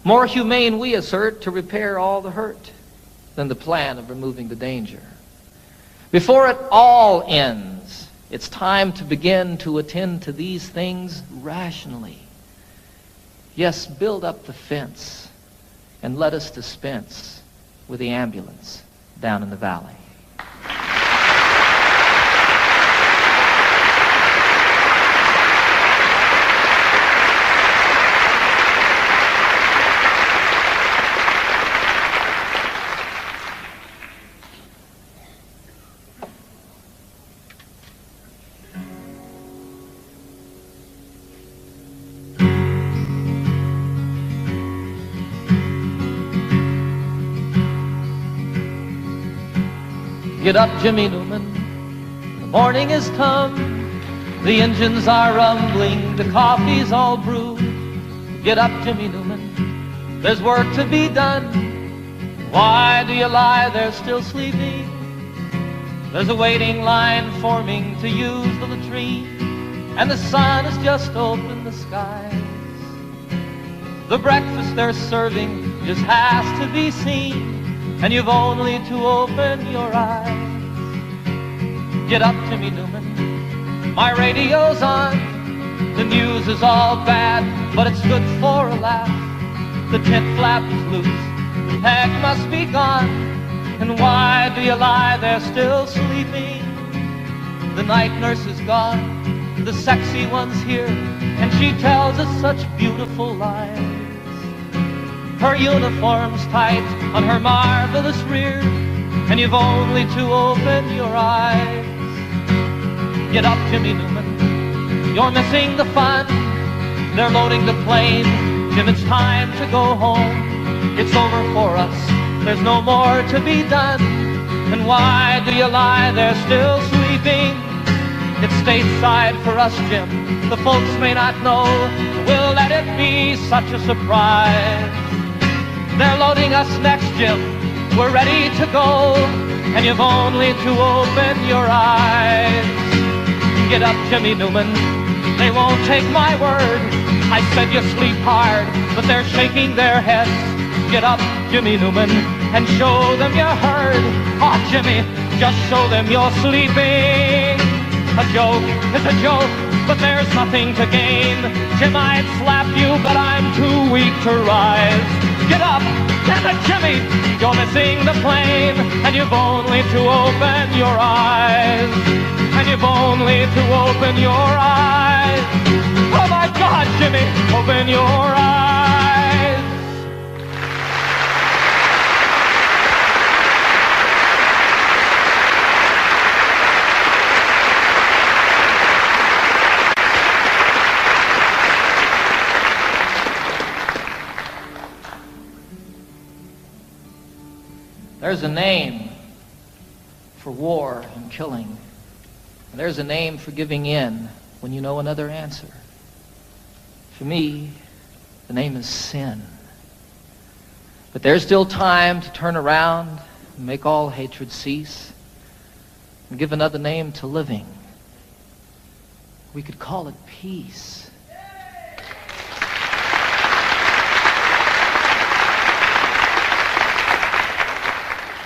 More humane, we assert, to repair all the hurt than the plan of removing the danger. Before it all ends, it's time to begin to attend to these things rationally. Yes, build up the fence and let us dispense with the ambulance down in the valley. Get up, Jimmy Newman, the morning has come. The engines are rumbling, the coffee's all brewed. Get up, Jimmy Newman, there's work to be done. Why do you lie there still sleeping? There's a waiting line forming to use the latrine, and the sun has just opened the skies. The breakfast they're serving just has to be seen, and you've only to open your eyes. Get up, Jimmy Newman, my radio's on. The news is all bad, but it's good for a laugh. The tent flap is loose, the peg must be gone. And why do you lie there still sleeping? The night nurse is gone, the sexy one's here, and she tells us such beautiful lies. Her uniform's tight on her marvelous rear, and you've only to open your eyes. Get up, Jimmy Newman, you're missing the fun. They're loading the plane, Jim, it's time to go home. It's over for us, there's no more to be done. And why do you lie there still sleeping? It's stateside for us, Jim, the folks may not know. We'll let it be such a surprise. They're loading us next, Jim, we're ready to go, and you've only to open your eyes. Get up, Jimmy Newman, they won't take my word. I said you sleep hard, but they're shaking their heads. Get up, Jimmy Newman, and show them you heard. Oh, Jimmy, just show them you're sleeping. A joke is a joke, but there's nothing to gain. Jim, I'd slap you, but I'm too weak to rise. Get up, damn it, Jimmy, you're missing the plane, and you've only to open your eyes. And you've only to open your eyes. Oh my God, Jimmy, open your eyes. There's a name for war and killing. And there's a name for giving in when you know another answer. For me, the name is sin. But there's still time to turn around and make all hatred cease and give another name to living. We could call it peace.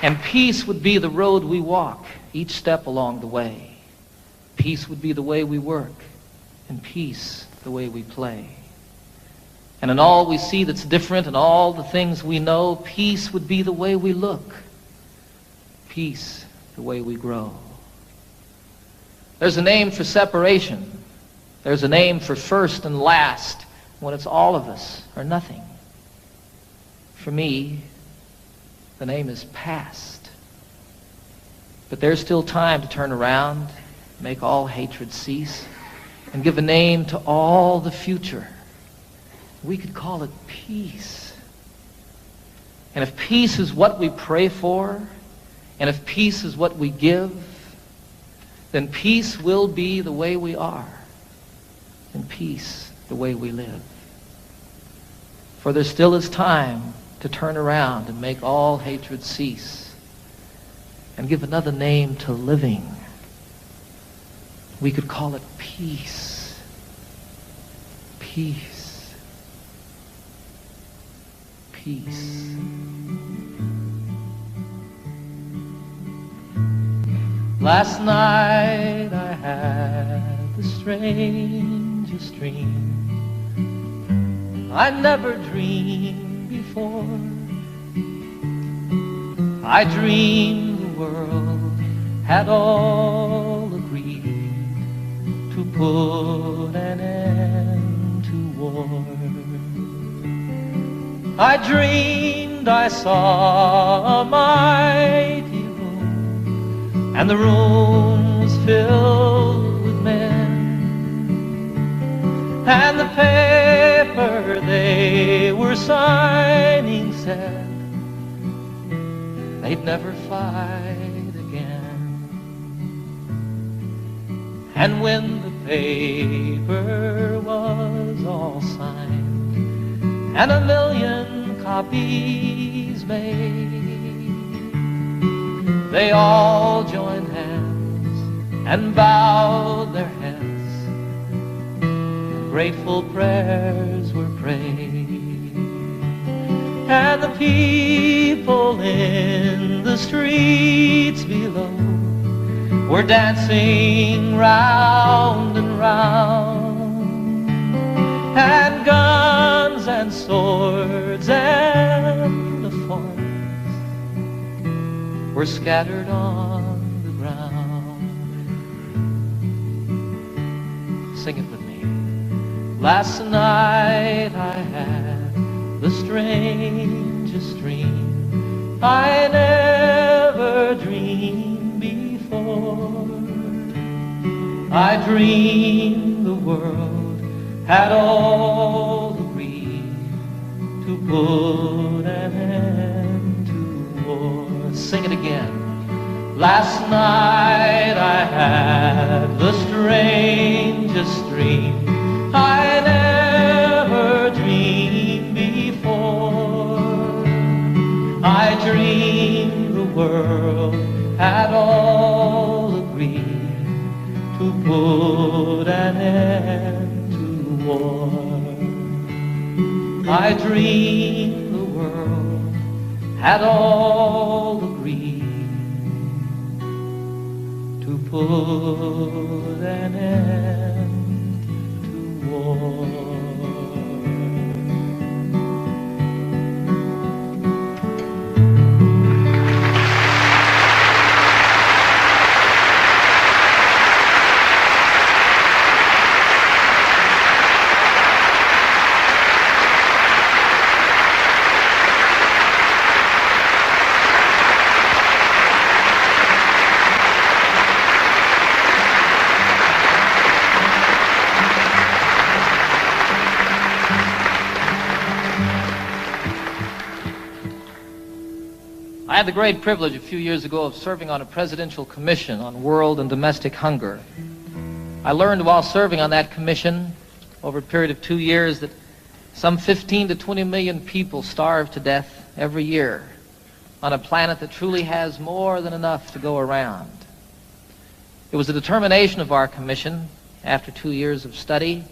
And peace would be the road we walk each step along the way. Peace would be the way we work, and peace the way we play. And in all we see that's different and all the things we know, peace would be the way we look. Peace the way we grow. There's a name for separation. There's a name for first and last when it's all of us or nothing. For me, the name is past. But there's still time to turn around, make all hatred cease, and give a name to all the future. We could call it peace. And if peace is what we pray for, and if peace is what we give, then peace will be the way we are, and peace the way we live. For there still is time to turn around and make all hatred cease and give another name to living. We could call it peace. Peace. Peace. Last night I had the strangest dream. I never dreamed before. I dreamed the world had all agreed to put an end to war. I dreamed I saw a mighty room, and the room was filled with men, and the paper they were signing said they'd never fight again. And when the paper was all signed and 1,000,000 copies made, they all joined hands and bowed their heads, and grateful prayers were prayed. And the people in the streets below were dancing round and round, and guns and swords and the forms were scattered on the ground. Sing it with me. Last night I had the strangest dream. I never dreamed before. I dreamed the world had all agreed to put an end to war. Sing it again. Last night I had the strangest dream. I never dreamed before. I dreamed the world had all agreed to put an end to war. I dreamed the world had all agreed to put an end to war. had the great privilege a few years ago of serving on a presidential commission on world and domestic hunger. I learned while serving on that commission over a period of 2 years that some 15 to 20 million people starve to death every year on a planet that truly has more than enough to go around. It was the determination of our commission, after 2 years of study,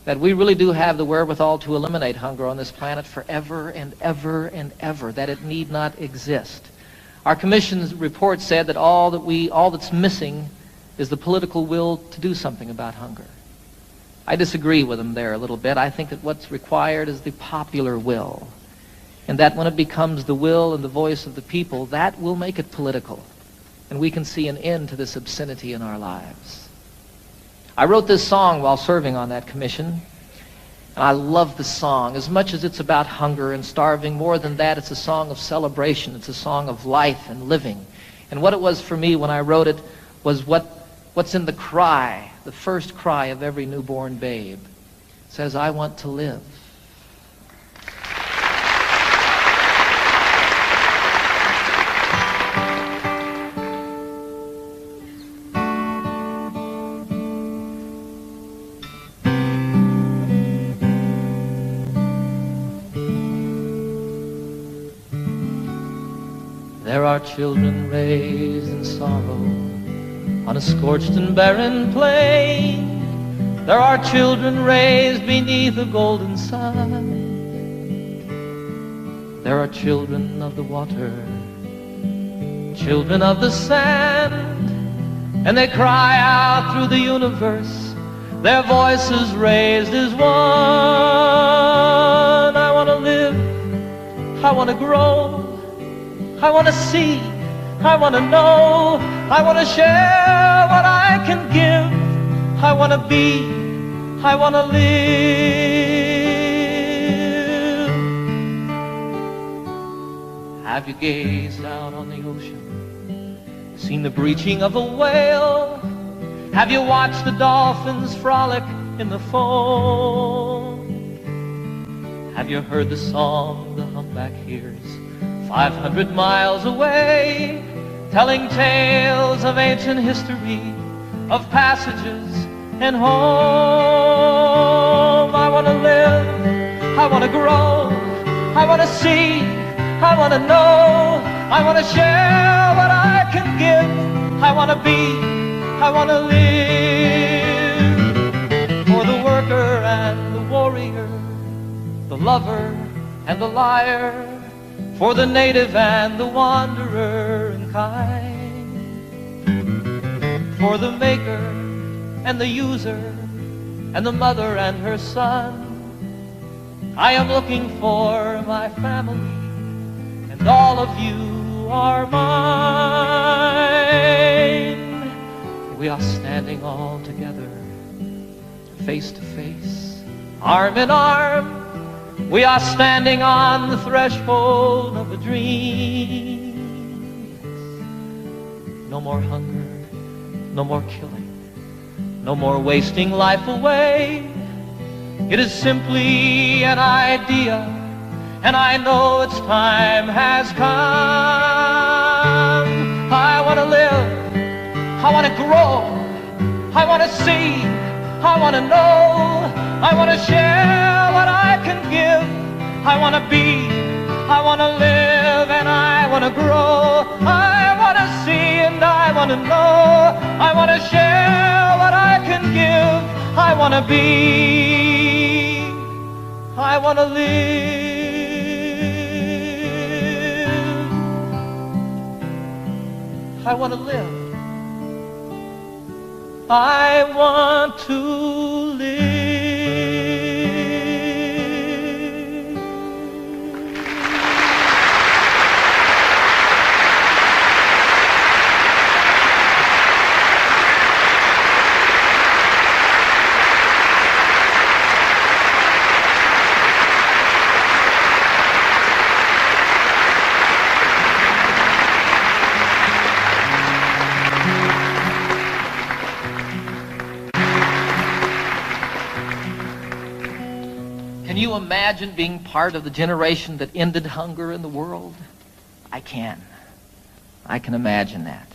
that we really do have the wherewithal to eliminate hunger on this planet forever and ever and ever, that it need not exist. Our commission's report said that all that's missing is the political will to do something about hunger. I disagree with them there a little bit. I think that what's required is the popular will, and that when it becomes the will and the voice of the people, that will make it political, and we can see an end to this obscenity in our lives. I wrote this song while serving on that commission, and I love the song. As much as it's about hunger and starving, more than that, it's a song of celebration. It's a song of life and living. And what it was for me when I wrote it was what's in the cry, the first cry of every newborn babe. It says, I want to live. There are children raised in sorrow on a scorched and barren plain. There are children raised beneath a golden sun. There are children of the water, children of the sand, and they cry out through the universe, their voices raised as one. I want to live, I want to grow, I want to see, I want to know, I want to share what I can give, I want to be, I want to live. Have you gazed out on the ocean, seen the breaching of a whale? Have you watched the dolphins frolic in the foam? Have you heard the song the humpback hears 500 miles away, telling tales of ancient history, of passages and home? I want to live, I want to grow, I want to see, I want to know, I want to share what I can give, I want to be, I want to live. For the worker and the warrior, the lover and the liar, for the native and the wanderer and kind, for the maker and the user and the mother and her son, I am looking for my family, and all of you are mine. We are standing all together, face to face, arm in arm. We are standing on the threshold of a dream. No more hunger, no more killing, no more wasting life away. It is simply an idea, and I know its time has come. I want to live, I want to grow, I want to see, I want to know, I want to share what I can give, I want to be, I want to live, and I want to grow, I want to see and I want to know, I want to share what I can give, I want to be, I want to live, I want to live, I want to live. Can you imagine being part of the generation that ended hunger in the world? I can. I can imagine that.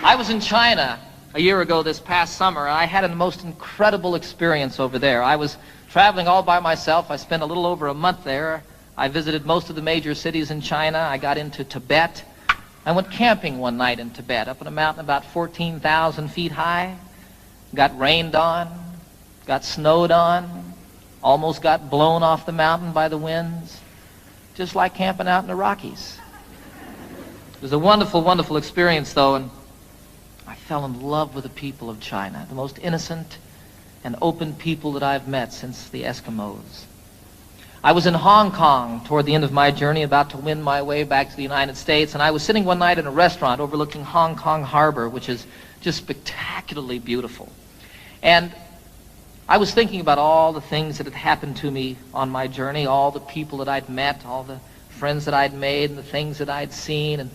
I was in China a year ago this past summer, and I had a most incredible experience over there. I was traveling all by myself. I spent a little over a month there. I visited most of the major cities in China. I got into Tibet. I went camping one night in Tibet, up on a mountain about 14,000 feet high. Got rained on, got snowed on, almost got blown off the mountain by the winds, just like camping out in the Rockies. It was a wonderful, wonderful experience, though, and I fell in love with the people of China, the most innocent and open people that I've met since the Eskimos. I was in Hong Kong toward the end of my journey, about to win my way back to the United States, and I was sitting one night in a restaurant overlooking Hong Kong Harbor, which is just spectacularly beautiful. And I was thinking about all the things that had happened to me on my journey, all the people that I'd met, all the friends that I'd made, and the things that I'd seen,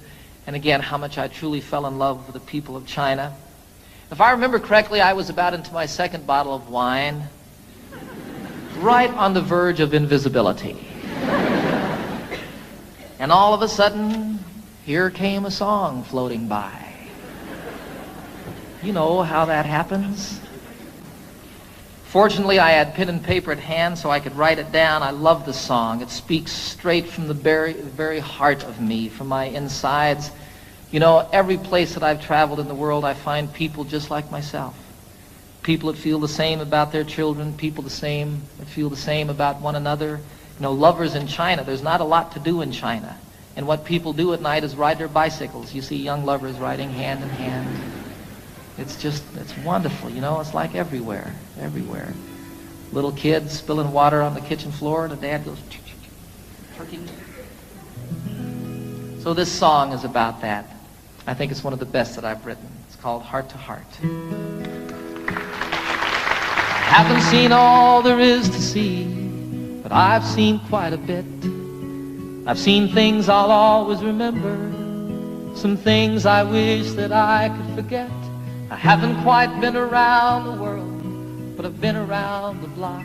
and again, how much I truly fell in love with the people of China. If I remember correctly, I was about into my second bottle of wine, right on the verge of invisibility. And all of a sudden, here came a song floating by. You know how that happens. Fortunately, I had pen and paper at hand so I could write it down. I love the song. It speaks straight from the very heart of me, from my insides. You know, every place that I've traveled in the world, I find people just like myself. People that feel the same about their children, people that feel the same about one another. You know, lovers in China, there's not a lot to do in China. And what people do at night is ride their bicycles. You see young lovers riding hand in hand. It's wonderful, you know, it's like everywhere. Little kids spilling water on the kitchen floor, and the dad goes, turkey. So this song is about that. I think it's one of the best that I've written. It's called Heart to Heart. I haven't seen all there is to see, but I've seen quite a bit. I've seen things I'll always remember, some things I wish that I could forget. I haven't quite been around the world, but I've been around the block.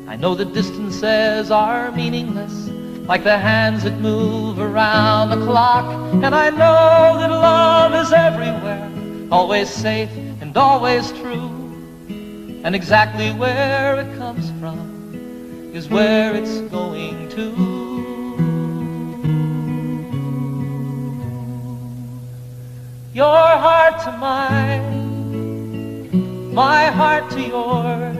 I know that distances are meaningless, like the hands that move around the clock. And I know that love is everywhere, always safe and always true. And exactly where it comes from is where it's going to. Your heart to mine, my heart to yours.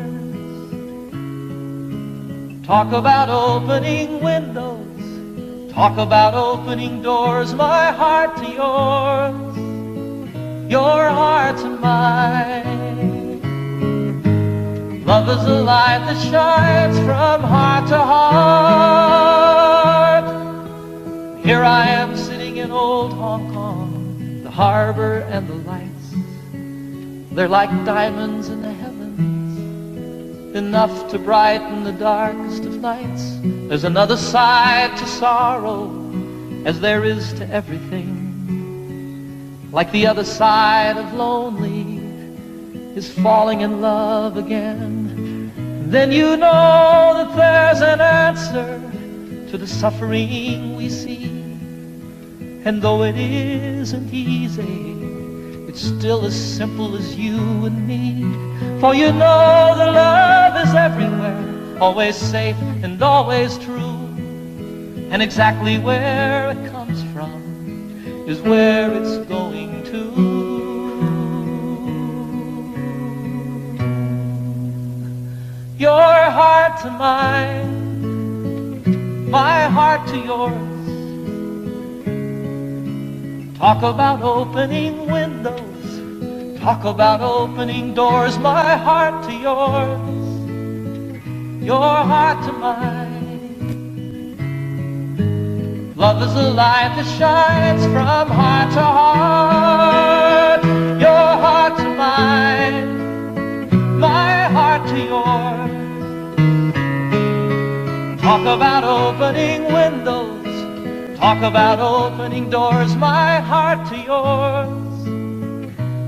Talk about opening windows, talk about opening doors. My heart to yours, your heart to mine. Love is a light that shines from heart to heart. Here I am sitting in old Hong Kong, the harbor and the lights, they're like diamonds in the heavens, enough to brighten the darkest of nights. There's another side to sorrow, as there is to everything. Like the other side of lonely is falling in love again. Then you know that there's an answer to the suffering we see. And though it isn't easy, it's still as simple as you and me. For you know that love is everywhere, always safe and always true. And exactly where it comes from is where it's going to. Your heart to mine, my heart to yours. Talk about opening windows, talk about opening doors. My heart to yours, your heart to mine. Love is a light that shines from heart to heart. Your heart to mine, my heart to yours. Talk about opening windows, talk about opening doors. My heart to yours,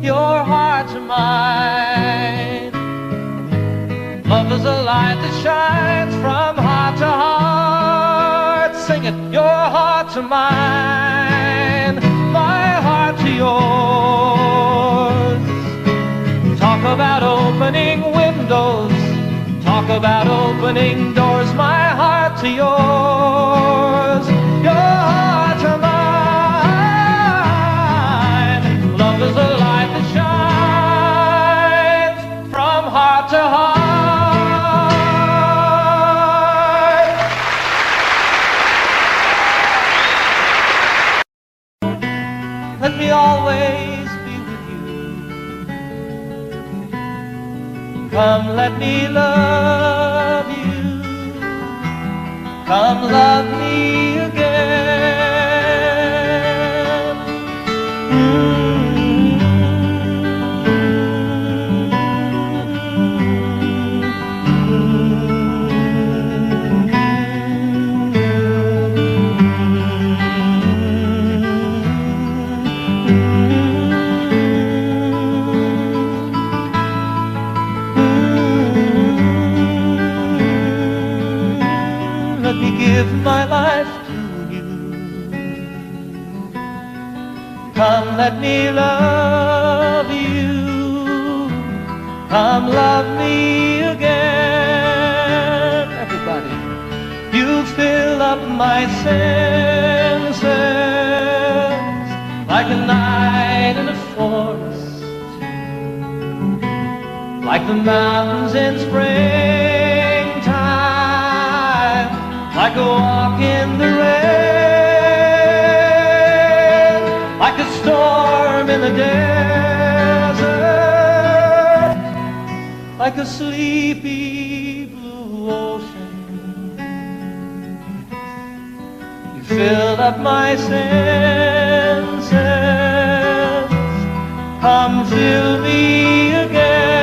your heart to mine. Love is a light that shines from to heart, sing it, your heart to mine, my heart to yours. Talk about opening windows, talk about opening doors, my heart to yours, your heart to mine. Love is a light that shines from heart to heart. Let me always be with you. Come, let me love you. Come, love me again. Let me give my life to you. Come, let me love you. Come, love me again. Everybody, you fill up my senses like a night in a forest, like the mountains in springtime, like a walk in the rain, like a storm in the desert, like a sleepy blue ocean. You filled up my senses. Come fill me again.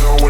Don't